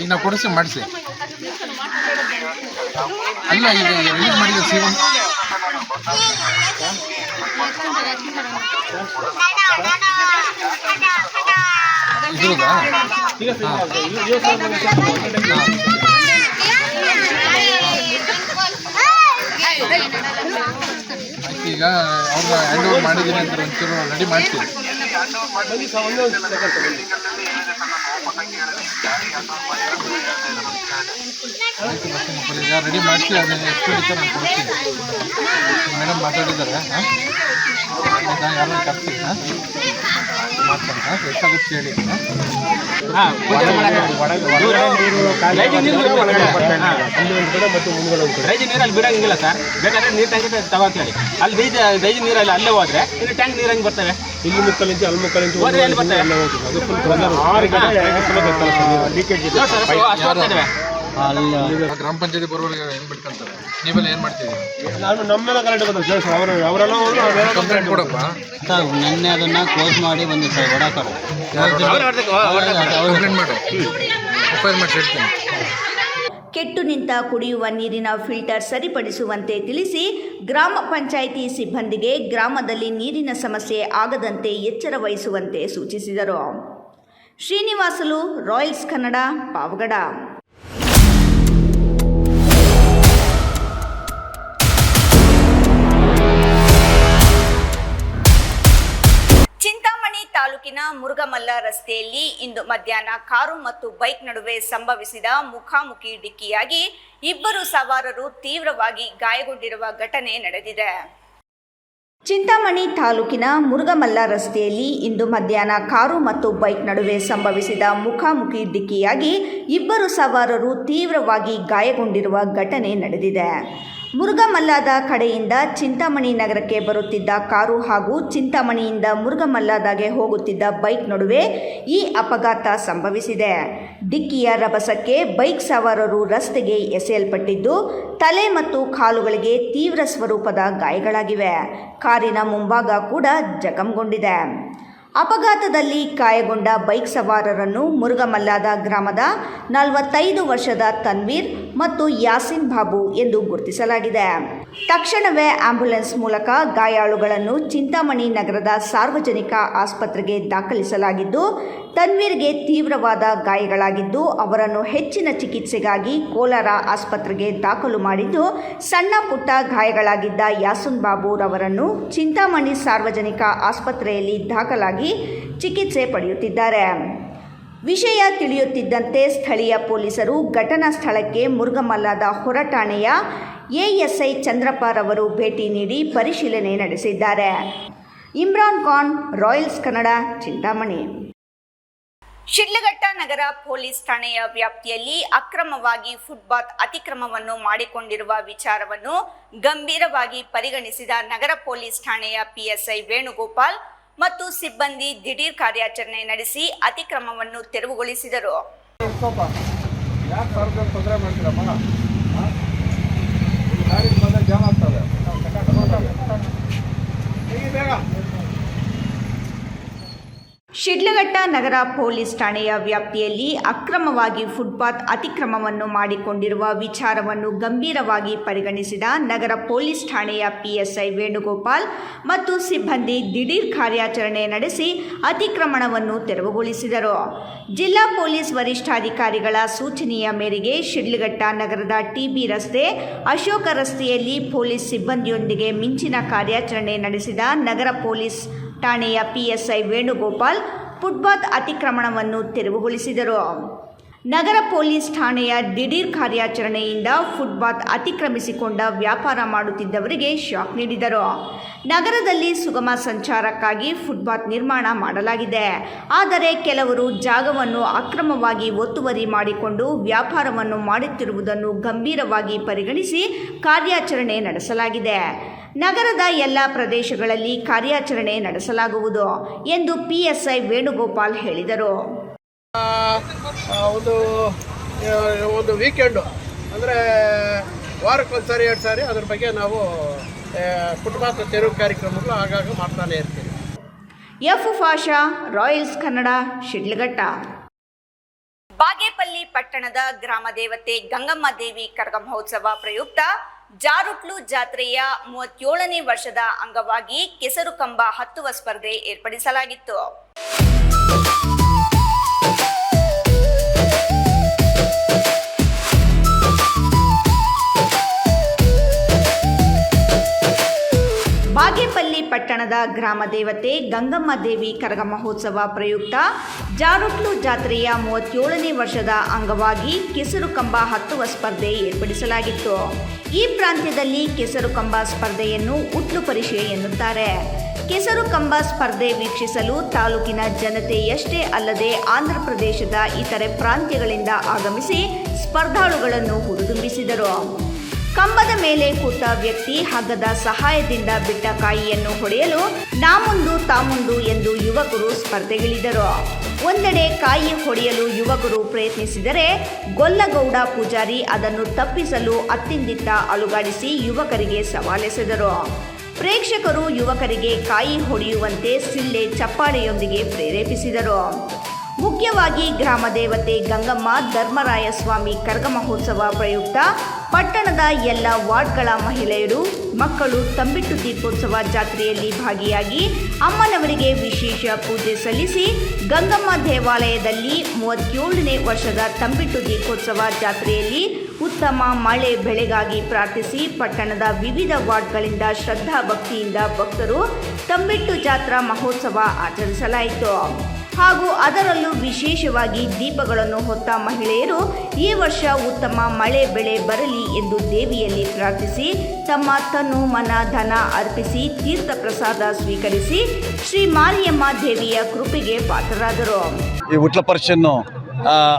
ಈಗ ನಾವು ಕೊಡಿಸಿ ಮಾಡಿಸಿ ಅಲ್ಲ ಈಗ ರಿಲೀಸ್ ಮಾಡಿದ ಸಿಎಂ ಇದ್ರದಾ ಈಗ ಅವ್ರನ್ನ ಹ್ಯಾಂಡ್ ಓವರ್ ಮಾಡಿದ್ದೀನಿ ಅಂತ ಒಂಚೂರು ರೆಡಿ ಮಾಡ್ತೀವಿ. ಈಗ ರೆಡಿ ಮಾಡಿಸಿ ಅದನ್ನ ಎಷ್ಟು ಹಿಡಿತಾರೆ ನಾನು ಕೊಡ್ತೀನಿ. ಮೇಡಮ್ ಮಾತಾಡಿದ್ದಾರೆ. ಯಾರು ಕರ್ತೀನಿ ಮಾತಾಡ್ತಾ ಎಷ್ಟಾಗುತ್ತೆ ಹೇಳಿ. ರೈಜಿ ನೀರಲ್ಲಿ ಬಿಡಂಗಿಲ್ಲ ಸರ್. ಬೇಕಾದ್ರೆ ನೀರು ಟ್ಯಾಂಕ್ ತಗೋತೇಳಿ ಅಲ್ಲಿ ರೈಜಿ ನೀರಲ್ಲಿ ಅಲ್ಲೇ ಹೋದ್ರೆ ಇಲ್ಲಿ ಟ್ಯಾಂಕ್ ನೀರು ಹಂಗೆ ಬರ್ತವೆ. ಇಲ್ಲಿ ಮುಕ್ಕಲಿಂಚು ಅಲ್ಲಿ ಮುಕ್ಕಲಿಂಚು ಹೋದ್ರೆ ಎಲ್ಲಿ ಬರ್ತವೆ? ಗ್ರಾಮ ಪಂಚಾಯತಿ ಬರೋರಿಗೆ ಹೆಂಗ್ ಬಿಟ್ಕೊಂತಾರೆ? ನೀವೆಲ್ಲ ಏನ್ ಮಾಡ್ತಿದ್ದೀವಿ? ನಮ್ಮೆಲ್ಲ ಕರೆಕ್ಟ್ ಬರ್ತದೆ ಅವರೆಲ್ಲ ಕಂಪ್ಲೇಂಟ್ ಕೊಡಪ್ಪ. ನೆನ್ನೆ ಅದನ್ನ ಕ್ಲೋಸ್ ಮಾಡಿ ಬಂದಿ ಸರ್. ಕಂಪ್ಲೇಂಟ್ ಮಾಡಿ ಎಫ್ಐಆರ್ ಮಾಡಿ ಹೇಳ್ತೀನಿ. ಕೆಟ್ಟು ನಿಂತ ಕುಡಿಯುವ ನೀರಿನ ಫಿಲ್ಟರ್ ಸರಿಪಡಿಸುವಂತೆ ತಿಳಿಸಿ ಗ್ರಾಮ ಪಂಚಾಯಿತಿ ಸಿಬ್ಬಂದಿಗೆ ಗ್ರಾಮದಲ್ಲಿ ನೀರಿನ ಸಮಸ್ಯೆ ಆಗದಂತೆ ಎಚ್ಚರ ವಹಿಸುವಂತೆ ಸೂಚಿಸಿದರು. ಶ್ರೀನಿವಾಸಲು, ರಾಯಲ್ಸ್ ಕನ್ನಡ, ಪಾವಗಡ. ಚಿಂತಾಮಣಿ ತಾಲೂಕಿನ ಮುರುಗಮಲ್ಲ ರಸ್ತೆಯಲ್ಲಿ ಇಂದು ಮಧ್ಯಾಹ್ನ ಕಾರು ಮತ್ತು ಬೈಕ್ ನಡುವೆ ಸಂಭವಿಸಿದ ಮುಖಾಮುಖಿ ಡಿಕ್ಕಿಯಾಗಿ ಇಬ್ಬರು ಸವಾರರು ತೀವ್ರವಾಗಿ ಗಾಯಗೊಂಡಿರುವ ಘಟನೆ ನಡೆದಿದೆ. ಚಿಂತಾಮಣಿ ತಾಲೂಕಿನ ಮುರುಗಮಲ್ಲ ರಸ್ತೆಯಲ್ಲಿ ಇಂದು ಮಧ್ಯಾಹ್ನ ಕಾರು ಮತ್ತು ಬೈಕ್ ನಡುವೆ ಸಂಭವಿಸಿದ ಮುಖಾಮುಖಿ ಡಿಕ್ಕಿಯಾಗಿ ಇಬ್ಬರು ಸವಾರರು ತೀವ್ರವಾಗಿ ಗಾಯಗೊಂಡಿರುವ ಘಟನೆ ನಡೆದಿದೆ. ಮುರುಗಮಲ್ಲದ ಕಡೆಯಿಂದ ಚಿಂತಾಮಣಿ ನಗರಕ್ಕೆ ಬರುತ್ತಿದ್ದ ಕಾರು ಹಾಗೂ ಚಿಂತಾಮಣಿಯಿಂದ ಮುರುಗಮಲ್ಲದಾಗೆ ಹೋಗುತ್ತಿದ್ದ ಬೈಕ್ ನಡುವೆ ಈ ಅಪಘಾತ ಸಂಭವಿಸಿದೆ. ಡಿಕ್ಕಿಯ ರಭಸಕ್ಕೆ ಬೈಕ್ ಸವಾರರು ರಸ್ತೆಗೆ ಎಸೆಯಲ್ಪಟ್ಟಿದ್ದು ತಲೆ ಮತ್ತು ಕಾಲುಗಳಿಗೆ ತೀವ್ರ ಸ್ವರೂಪದ ಗಾಯಗಳಾಗಿವೆ. ಕಾರಿನ ಮುಂಭಾಗ ಕೂಡ ಜಖಂಗೊಂಡಿದೆ. ಅಪಘಾತದಲ್ಲಿ ಗಾಯಗೊಂಡ ಬೈಕ್ ಸವಾರರನ್ನು ಮುರುಗಮಲ್ಲದ ಗ್ರಾಮದ 45 ವರ್ಷದ ತನ್ವೀರ್ ಮತ್ತು ಯಾಸಿನ್ ಬಾಬು ಎಂದು ಗುರುತಿಸಲಾಗಿದೆ. ತಕ್ಷಣವೇ ಆಂಬ್ಯುಲೆನ್ಸ್ ಮೂಲಕ ಗಾಯಾಳುಗಳನ್ನು ಚಿಂತಾಮಣಿ ನಗರದ ಸಾರ್ವಜನಿಕ ಆಸ್ಪತ್ರೆಗೆ ದಾಖಲಿಸಲಾಗಿದ್ದು ತನ್ವೀರ್ಗೆ ತೀವ್ರವಾದ ಗಾಯಗಳಾಗಿದ್ದು ಅವರನ್ನು ಹೆಚ್ಚಿನ ಚಿಕಿತ್ಸೆಗಾಗಿ ಕೋಲಾರ ಆಸ್ಪತ್ರೆಗೆ ದಾಖಲು ಮಾಡಿದ್ದು ಸಣ್ಣ ಪುಟ್ಟ ಗಾಯಗಳಾಗಿದ್ದ ಯಾಸಿನ್ ಬಾಬುರವರನ್ನು ಚಿಂತಾಮಣಿ ಸಾರ್ವಜನಿಕ ಆಸ್ಪತ್ರೆಯಲ್ಲಿ ದಾಖಲಾಗಿ ಚಿಕಿತ್ಸೆ ಪಡೆಯುತ್ತಿದ್ದಾರೆ. ವಿಷಯ ತಿಳಿಯುತ್ತಿದ್ದಂತೆ ಸ್ಥಳೀಯ ಪೊಲೀಸರು ಘಟನಾ ಸ್ಥಳಕ್ಕೆ ಮುರುಗಮಲ್ಲದ ಹೊರಠಾಣೆಯ ಎಎಸ್ಐ ಚಂದ್ರಪ್ಪರವರು ಭೇಟಿ ನೀಡಿ ಪರಿಶೀಲನೆ ನಡೆಸಿದ್ದಾರೆ. ಇಮ್ರಾನ್ ಖಾನ್, ರಾಯಲ್ಸ್ ಕನ್ನಡ, ಚಿಂತಾಮಣಿ. ಶಿಡ್ಲಘಟ್ಟ ನಗರ ಪೊಲೀಸ್ ಠಾಣೆಯ ವ್ಯಾಪ್ತಿಯಲ್ಲಿ ಅಕ್ರಮವಾಗಿ ಫುಟ್ಪಾತ್ ಅತಿಕ್ರಮವನ್ನು ಮಾಡಿಕೊಂಡಿರುವ ವಿಚಾರವನ್ನು ಗಂಭೀರವಾಗಿ ಪರಿಗಣಿಸಿದ ನಗರ ಪೊಲೀಸ್ ಠಾಣೆಯ ಪಿಎಸ್ಐ ವೇಣುಗೋಪಾಲ್ ಮತ್ತು ಸಿಬ್ಬಂದಿ ದಿಢೀರ್ ಕಾರ್ಯಾಚರಣೆ ನಡೆಸಿ ಅತಿಕ್ರಮವನ್ನು ತೆರವುಗೊಳಿಸಿದರು. ಯಾಕೆ ಸರ್ಕಾರ ತೊಂದರೆ ಮಾಡ್ತೀರಮ್ಮ? ಗಾಡಿ ಬಂದ ಜಾಮ್ ಆಗ್ತದೆ. ಬೇಗ ಶಿಡ್ಲಘಟ್ಟ ನಗರ ಪೊಲೀಸ್ ಠಾಣೆಯ ವ್ಯಾಪ್ತಿಯಲ್ಲಿ ಅಕ್ರಮವಾಗಿ ಫುಟ್ಪಾತ್ ಅತಿಕ್ರಮವನ್ನು ಮಾಡಿಕೊಂಡಿರುವ ವಿಚಾರವನ್ನು ಗಂಭೀರವಾಗಿ ಪರಿಗಣಿಸಿದ ನಗರ ಪೊಲೀಸ್ ಠಾಣೆಯ PSI ವೇಣುಗೋಪಾಲ್ ಮತ್ತು ಸಿಬ್ಬಂದಿ ದಿಢೀರ್ ಕಾರ್ಯಾಚರಣೆ ನಡೆಸಿ ಅತಿಕ್ರಮಣವನ್ನು ತೆರವುಗೊಳಿಸಿದರು. ಜಿಲ್ಲಾ ಪೊಲೀಸ್ ವರಿಷ್ಠಾಧಿಕಾರಿಗಳ ಸೂಚನೆಯ ಮೇರೆಗೆ ಶಿಡ್ಲಘಟ್ಟ ನಗರದ TB ರಸ್ತೆ, ಅಶೋಕ ರಸ್ತೆಯಲ್ಲಿ ಪೊಲೀಸ್ ಸಿಬ್ಬಂದಿಯೊಂದಿಗೆ ಮಿಂಚಿನ ಕಾರ್ಯಾಚರಣೆ ನಡೆಸಿದ ನಗರ ಪೊಲೀಸ್ ಠಾಣೆಯ PSI ವೇಣುಗೋಪಾಲ್ ಫುಟ್ಪಾತ್ ಅತಿಕ್ರಮಣವನ್ನು ತೆರವುಗೊಳಿಸಿದರು. ನಗರ ಪೊಲೀಸ್ ಠಾಣೆಯ ದಿಢೀರ್ ಕಾರ್ಯಾಚರಣೆಯಿಂದ ಫುಟ್ಪಾತ್ ಅತಿಕ್ರಮಿಸಿಕೊಂಡ ವ್ಯಾಪಾರ ಮಾಡುತ್ತಿದ್ದವರಿಗೆ ಶಾಕ್ ನೀಡಿದರು. ನಗರದಲ್ಲಿ ಸುಗಮ ಸಂಚಾರಕ್ಕಾಗಿ ಫುಟ್ಪಾತ್ ನಿರ್ಮಾಣ ಮಾಡಲಾಗಿದೆ. ಆದರೆ ಕೆಲವರು ಜಾಗವನ್ನು ಅಕ್ರಮವಾಗಿ ಒತ್ತುವರಿ ಮಾಡಿಕೊಂಡು ವ್ಯಾಪಾರವನ್ನು ಮಾಡುತ್ತಿರುವುದನ್ನು ಗಂಭೀರವಾಗಿ ಪರಿಗಣಿಸಿ ಕಾರ್ಯಾಚರಣೆ ನಡೆಸಲಾಗಿದೆ. ನಗರದ ಎಲ್ಲ ಪ್ರದೇಶಗಳಲ್ಲಿ ಕಾರ್ಯಾಚರಣೆ ನಡೆಸಲಾಗುವುದು ಎಂದು PSI ವೇಣುಗೋಪಾಲ್ ಹೇಳಿದರು. ಒಂದು ವೀಕೆಂಡು ಅಂದರೆ ವಾರಕ್ಕೊಂದು ಸಾರಿ 2 ಸಾರಿ ಅದ್ರ ಬಗ್ಗೆ ನಾವು ಫುಟ್ಪಾತ್ ತೆರವು ಕಾರ್ಯಕ್ರಮಗಳು ಆಗಾಗ ಮಾಡ್ತಾನೆ ಇರ್ತೀವಿ. F. ಫಾಷಾ, ರಾಯಲ್ಸ್ ಕನ್ನಡ, ಶಿಡ್ಲಘಟ್ಟ. ಬಾಗೇಪಲ್ಲಿ ಪಟ್ಟಣದ ಗ್ರಾಮ ದೇವತೆ ಗಂಗಮ್ಮ ದೇವಿ ಕರಗ ಮಹೋತ್ಸವ ಪ್ರಯುಕ್ತ ಜಾರುಟ್ಲು ಜಾತ್ರೆಯ 37ನೇ ವರ್ಷದ ಅಂಗವಾಗಿ ಕೆಸರು ಕಂಬ ಹತ್ತುವ ಸ್ಪರ್ಧೆ ಏರ್ಪಡಿಸಲಾಗಿತ್ತು. ಬಾಗೇಪಲ್ಲಿ ಪಟ್ಟಣದ ಗ್ರಾಮ ದೇವತೆ ಗಂಗಮ್ಮ ದೇವಿ ಕರಗ ಮಹೋತ್ಸವ ಪ್ರಯುಕ್ತ ಜಾರುಟ್ಲು ಜಾತ್ರೆಯ 37ನೇ ವರ್ಷದ ಅಂಗವಾಗಿ ಕೆಸರು ಕಂಬ ಹತ್ತುವ ಸ್ಪರ್ಧೆ ಏರ್ಪಡಿಸಲಾಗಿತ್ತು. ಈ ಪ್ರಾಂತ್ಯದಲ್ಲಿ ಕೆಸರು ಕಂಬ ಸ್ಪರ್ಧೆಯನ್ನು ಉಟ್ಲು ಪರಿಷೆ ಎನ್ನುತ್ತಾರೆ. ಕೆಸರು ಕಂಬ ಸ್ಪರ್ಧೆ ವೀಕ್ಷಿಸಲು ತಾಲೂಕಿನ ಜನತೆಯಷ್ಟೇ ಅಲ್ಲದೆ ಆಂಧ್ರ ಪ್ರದೇಶದ ಇತರೆ ಪ್ರಾಂತ್ಯಗಳಿಂದ ಆಗಮಿಸಿ ಸ್ಪರ್ಧಾಳುಗಳನ್ನು ಹುರಿದುಂಬಿಸಿದರು. ಕಂಬದ ಮೇಲೆ ಕೂತ ವ್ಯಕ್ತಿ ಹಗ್ಗದ ಸಹಾಯದಿಂದ ಬಿಟ್ಟ ಕಾಯಿಯನ್ನು ಹೊಡೆಯಲು ನಾ ಮುಂದು ತಾ ಮುಂದು ಎಂದು ಯುವಕರು ಸ್ಪರ್ಧೆಗಿಳಿದರು. ಒಂದೆಡೆ ಕಾಯಿ ಹೊಡೆಯಲು ಯುವಕರು ಪ್ರಯತ್ನಿಸಿದರೆ ಗೊಲ್ಲಗೌಡ ಪೂಜಾರಿ ಅದನ್ನು ತಪ್ಪಿಸಲು ಅತ್ತಿಂದಿತ್ತ ಅಲುಗಾಡಿಸಿ ಯುವಕರಿಗೆ ಸವಾಲೆಸೆದರು. ಪ್ರೇಕ್ಷಕರು ಯುವಕರಿಗೆ ಕಾಯಿ ಹೊಡೆಯುವಂತೆ ಸಿಳ್ಳೆ ಚಪ್ಪಾಳೆಯೊಂದಿಗೆ ಪ್ರೇರೇಪಿಸಿದರು. ಮುಖ್ಯವಾಗಿ ಗ್ರಾಮ ದೇವತೆ ಗಂಗಮ್ಮ ಧರ್ಮರಾಯ ಸ್ವಾಮಿ ಕರಗ ಮಹೋತ್ಸವ ಪ್ರಯುಕ್ತ ಪಟ್ಟಣದ ಎಲ್ಲ ವಾರ್ಡ್ಗಳ ಮಹಿಳೆಯರು, ಮಕ್ಕಳು ತಂಬಿಟ್ಟು ದೀಪೋತ್ಸವ ಜಾತ್ರೆಯಲ್ಲಿ ಭಾಗಿಯಾಗಿ ಅಮ್ಮನವರಿಗೆ ವಿಶೇಷ ಪೂಜೆ ಸಲ್ಲಿಸಿ ಗಂಗಮ್ಮ ದೇವಾಲಯದಲ್ಲಿ 37ನೇ ವರ್ಷದ ತಂಬಿಟ್ಟು ದೀಪೋತ್ಸವ ಜಾತ್ರೆಯಲ್ಲಿ ಉತ್ತಮ ಮಳೆ ಬೆಳೆಗಾಗಿ ಪ್ರಾರ್ಥಿಸಿ ಪಟ್ಟಣದ ವಿವಿಧ ವಾರ್ಡ್ಗಳಿಂದ ಶ್ರದ್ಧಾ ಭಕ್ತಿಯಿಂದ ಭಕ್ತರು ತಂಬಿಟ್ಟು ಜಾತ್ರಾ ಮಹೋತ್ಸವ ಆಚರಿಸಲಾಯಿತು. ಹಾಗೂ ಅದರಲ್ಲೂ ವಿಶೇಷವಾಗಿ ದೀಪಗಳನ್ನು ಹೊತ್ತ ಮಹಿಳೆಯರು ಈ ವರ್ಷ ಉತ್ತಮ ಮಳೆ ಬೆಳೆ ಬರಲಿ ಎಂದು ದೇವಿಯಲ್ಲಿ ಪ್ರಾರ್ಥಿಸಿ ತಮ್ಮ ತನು ಮನ ಧನ ಅರ್ಪಿಸಿ ತೀರ್ಥ ಪ್ರಸಾದ ಸ್ವೀಕರಿಸಿ ಶ್ರೀ ಮಾರಿಯಮ್ಮ ದೇವಿಯ ಕೃಪೆಗೆ ಪಾತ್ರರಾದರು. ಈ ಉಟ್ಲ ಪರಿಷನ್ನು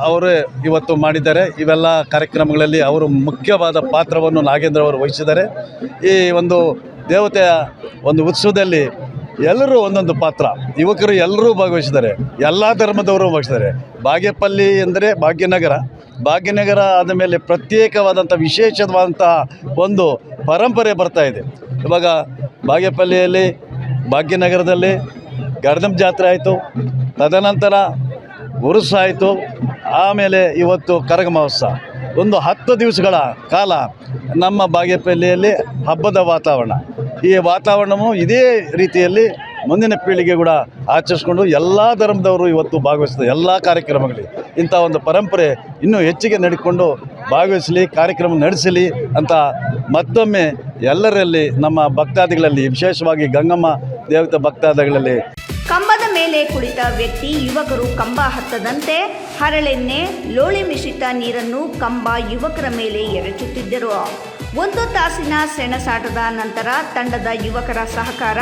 ಅವರು ಇವತ್ತು ಮಾಡಿದ್ದಾರೆ. ಇವೆಲ್ಲ ಕಾರ್ಯಕ್ರಮಗಳಲ್ಲಿ ಅವರು ಮುಖ್ಯವಾದ ಪಾತ್ರವನ್ನು ನಾಗೇಂದ್ರ ಅವರು ವಹಿಸಿದ್ದಾರೆ. ಈ ಒಂದು ದೇವತೆಯ ಒಂದು ಉತ್ಸವದಲ್ಲಿ ಎಲ್ಲರೂ ಒಂದೊಂದು ಪಾತ್ರ, ಯುವಕರು ಎಲ್ಲರೂ ಭಾಗವಹಿಸಿದ್ದಾರೆ, ಎಲ್ಲ ಧರ್ಮದವರು ಭಾಗವಹಿಸಿದ್ದಾರೆ. ಬಾಗೇಪಲ್ಲಿ ಅಂದರೆ ಭಾಗ್ಯನಗರ ಆದ ಮೇಲೆ ಪ್ರತ್ಯೇಕವಾದಂಥ ವಿಶೇಷವಾದಂಥ ಒಂದು ಪರಂಪರೆ ಬರ್ತಾ ಇದೆ. ಇವಾಗ ಬಾಗೇಪಲ್ಲಿಯಲ್ಲಿ ಭಾಗ್ಯನಗರದಲ್ಲಿ ಗರ್ದಮ್ ಜಾತ್ರೆ ಆಯಿತು, ತದನಂತರ ಉರುಸು ಆಯಿತು, ಆಮೇಲೆ ಇವತ್ತು ಕರಗ ಮಹೋತ್ಸವ. ಒಂದು 10 ದಿವಸಗಳ ಕಾಲ ನಮ್ಮ ಬಾಗೇಪಲ್ಲಿಯಲ್ಲಿ ಹಬ್ಬದ ವಾತಾವರಣ. ಈ ವಾತಾವರಣವು ಇದೇ ರೀತಿಯಲ್ಲಿ ಮುಂದಿನ ಪೀಳಿಗೆ ಕೂಡ ಆಚರಿಸ್ಕೊಂಡು ಎಲ್ಲ ಧರ್ಮದವರು ಇವತ್ತು ಭಾಗವಹಿಸಿದ ಎಲ್ಲ ಕಾರ್ಯಕ್ರಮಗಳಲ್ಲಿ ಇಂಥ ಒಂದು ಪರಂಪರೆ ಇನ್ನೂ ಹೆಚ್ಚಿಗೆ ನಡೆದುಕೊಂಡು ಭಾಗವಹಿಸಲಿ, ಕಾರ್ಯಕ್ರಮ ನಡೆಸಲಿ ಅಂತ ಮತ್ತೊಮ್ಮೆ ಎಲ್ಲರಲ್ಲಿ ನಮ್ಮ ಭಕ್ತಾದಿಗಳಲ್ಲಿ, ವಿಶೇಷವಾಗಿ ಗಂಗಮ್ಮ ದೇವತೆ ಭಕ್ತಾದಿಗಳಲ್ಲಿ ಕಂಬದ ಮೇಲೆ ಕುಳಿತ ವ್ಯಕ್ತಿ ಯುವಕರು ಕಂಬ ಹತ್ತದಂತೆ ಹರಳೆಣ್ಣೆ, ಲೋಳೆ ಮಿಶ್ರಿತ ನೀರನ್ನು ಕಂಬ ಯುವಕರ ಮೇಲೆ ಎರಚುತ್ತಿದ್ದರು. 1 ತಾಸಿನ ಸೆಣಸಾಟದ ನಂತರ ತಂಡದ ಯುವಕರ ಸಹಕಾರ,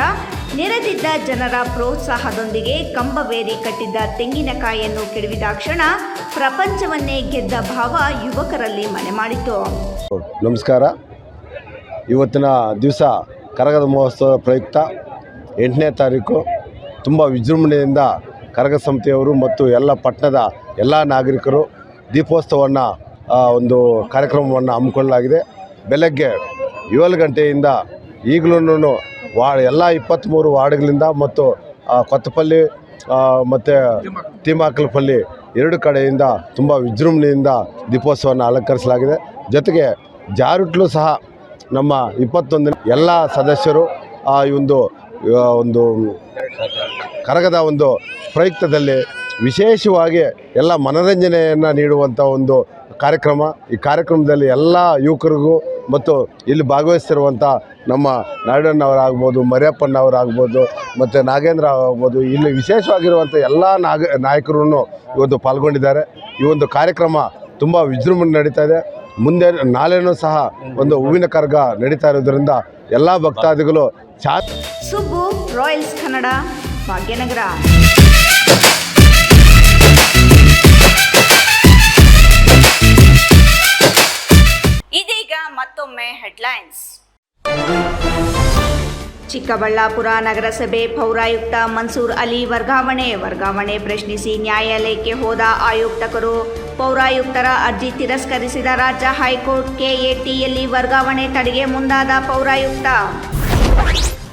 ನೆರೆದಿದ್ದ ಜನರ ಪ್ರೋತ್ಸಾಹದೊಂದಿಗೆ ಕಂಬವೇರಿ ಕಟ್ಟಿದ್ದ ತೆಂಗಿನಕಾಯಿಯನ್ನು ಕೆಡವಿದಾಕ್ಷಣ ಪ್ರಪಂಚವನ್ನೇ ಗೆದ್ದ ಭಾವ ಯುವಕರಲ್ಲಿ ಮನೆ ಮಾಡಿತು. ನಮಸ್ಕಾರ. ಇವತ್ತಿನ ದಿವಸ ಕರಗದ ಮಹೋತ್ಸವ ಪ್ರಯುಕ್ತ 8ನೇ ತಾರೀಕು ತುಂಬ ವಿಜೃಂಭಣೆಯಿಂದ ಕರಗ ಸಮಿತಿಯವರು ಮತ್ತು ಎಲ್ಲ ಪಟ್ಟಣದ ಎಲ್ಲ ನಾಗರಿಕರು ದೀಪೋತ್ಸವವನ್ನು ಒಂದು ಕಾರ್ಯಕ್ರಮವನ್ನು ಹಮ್ಮಿಕೊಳ್ಳಲಾಗಿದೆ. ಬೆಳಗ್ಗೆ 7 ಗಂಟೆಯಿಂದ ಈಗಲೂ ಎಲ್ಲ 23 ವಾರ್ಡ್ಗಳಿಂದ ಮತ್ತು ಕೊತ್ತಪಲ್ಲಿ ಮತ್ತು ತೀಮಾಕಲಪಲ್ಲಿ 2 ಕಡೆಯಿಂದ ತುಂಬ ವಿಜೃಂಭಣೆಯಿಂದ ದೀಪೋತ್ಸವವನ್ನು ಅಲಂಕರಿಸಲಾಗಿದೆ. ಜೊತೆಗೆ ಜಾರುಟ್ಲು ಸಹ ನಮ್ಮ 21 ಎಲ್ಲ ಸದಸ್ಯರು ಈ ಒಂದು ಕರಗದ ಒಂದು ಪ್ರಯುಕ್ತದಲ್ಲಿ ವಿಶೇಷವಾಗಿ ಎಲ್ಲ ಮನರಂಜನೆಯನ್ನು ನೀಡುವಂಥ ಒಂದು ಕಾರ್ಯಕ್ರಮ. ಈ ಕಾರ್ಯಕ್ರಮದಲ್ಲಿ ಎಲ್ಲ ಯುವಕರಿಗೂ ಮತ್ತು ಇಲ್ಲಿ ಭಾಗವಹಿಸ್ತಿರುವಂಥ ನಮ್ಮ ನಾರಾಯಣನವರಾಗ್ಬೋದು, ಮರಿಯಪ್ಪನವರಾಗ್ಬೋದು ಮತ್ತು ನಾಗೇಂದ್ರ ಆಗ್ಬೋದು, ಇಲ್ಲಿ ವಿಶೇಷವಾಗಿರುವಂಥ ಎಲ್ಲ ನಾಯಕರು ಇವತ್ತು ಪಾಲ್ಗೊಂಡಿದ್ದಾರೆ. ಈ ಒಂದು ಕಾರ್ಯಕ್ರಮ ತುಂಬ ವಿಜೃಂಭಣೆ ನಡೀತಾ ಇದೆ. ಮುಂದೆ ನಾಳೆನೂ ಸಹ ಒಂದು ಹೂವಿನ ಕರಗ ನಡೀತಾ ಇರೋದ್ರಿಂದ ಎಲ್ಲ ಭಕ್ತಾದಿಗಳು ಸುಬ್ಬು, ರಾಯಲ್ಸ್ ಕನ್ನಡ, ಭಾಗ್ಯನಗರ. ಇದೀಗ ಮತ್ತೊಮ್ಮೆ ಹೆಡ್ಲೈನ್ಸ್. ಚಿಕ್ಕಬಳ್ಳಾಪುರ ನಗರಸಭೆ ಪೌರಾಯುಕ್ತ ಮನ್ಸೂರ್ ಅಲಿ ವರ್ಗಾವಣೆ ಪ್ರಶ್ನಿಸಿ ನ್ಯಾಯಾಲಯಕ್ಕೆ ಹೋದ ಆಯುಕ್ತರು. ಪೌರಾಯುಕ್ತರ ಅರ್ಜಿ ತಿರಸ್ಕರಿಸಿದ ರಾಜ್ಯ ಹೈಕೋರ್ಟ್. ಕೆಎಟಿಯಲ್ಲಿ ವರ್ಗಾವಣೆ ತಡೆಗೆ ಮುಂದಾದ ಪೌರಾಯುಕ್ತ.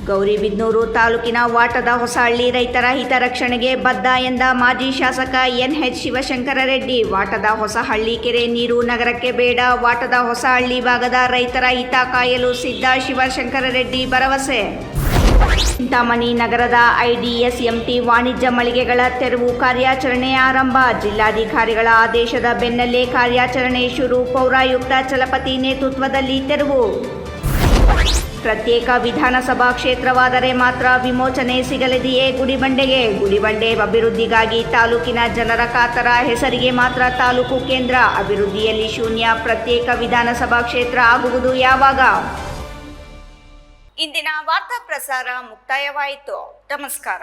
ಗೌರಿಬಿದನೂರು ತಾಲೂಕಿನ ವಾಟದ ಹೊಸಹಳ್ಳಿ ರೈತರ ಹಿತರಕ್ಷಣೆಗೆ ಬದ್ಧ ಎಂದ ಮಾಜಿ ಶಾಸಕ ಎನ್ಎಚ್ ಶಿವಶಂಕರ ರೆಡ್ಡಿ. ವಾಟದ ಹೊಸಹಳ್ಳಿ ಕೆರೆ ನೀರು ನಗರಕ್ಕೆ ಬೇಡ. ವಾಟದ ಹೊಸಹಳ್ಳಿ ಭಾಗದ ರೈತರ ಹಿತ ಕಾಯಲು ಸಿದ್ಧ. ಶಿವಶಂಕರ ರೆಡ್ಡಿ ಭರವಸೆ. ಚಿಂತಾಮಣಿ ನಗರದ ಐಡಿಎಸ್ಎಂಟಿ ವಾಣಿಜ್ಯ ಮಳಿಗೆಗಳ ತೆರವು ಕಾರ್ಯಾಚರಣೆ ಆರಂಭ. ಜಿಲ್ಲಾಧಿಕಾರಿಗಳ ಆದೇಶದ ಬೆನ್ನಲ್ಲೇ ಕಾರ್ಯಾಚರಣೆ ಶುರು. ಪೌರಾಯುಕ್ತ ಚಲಪತಿ ನೇತೃತ್ವದಲ್ಲಿ ತೆರವು. ಪ್ರತ್ಯೇಕ ವಿಧಾನಸಭಾ ಕ್ಷೇತ್ರವಾದರೆ ಮಾತ್ರ ವಿಮೋಚನೆ ಸಿಗಲಿದೆಯೇ ಗುಡಿಬಂಡೆಗೆ? ಗುಡಿಬಂಡೆ ಅಭಿವೃದ್ಧಿಗಾಗಿ ತಾಲೂಕಿನ ಜನರ ಕಾತರ. ಹೆಸರಿಗೆ ಮಾತ್ರ ತಾಲೂಕು ಕೇಂದ್ರ, ಅಭಿವೃದ್ಧಿಯಲ್ಲಿ ಶೂನ್ಯ. ಪ್ರತ್ಯೇಕ ವಿಧಾನಸಭಾ ಕ್ಷೇತ್ರ ಆಗುವುದು ಯಾವಾಗ? ಇಂದಿನ ವಾರ್ತಾ ಪ್ರಸಾರ ಮುಕ್ತಾಯವಾಯಿತು. ನಮಸ್ಕಾರ.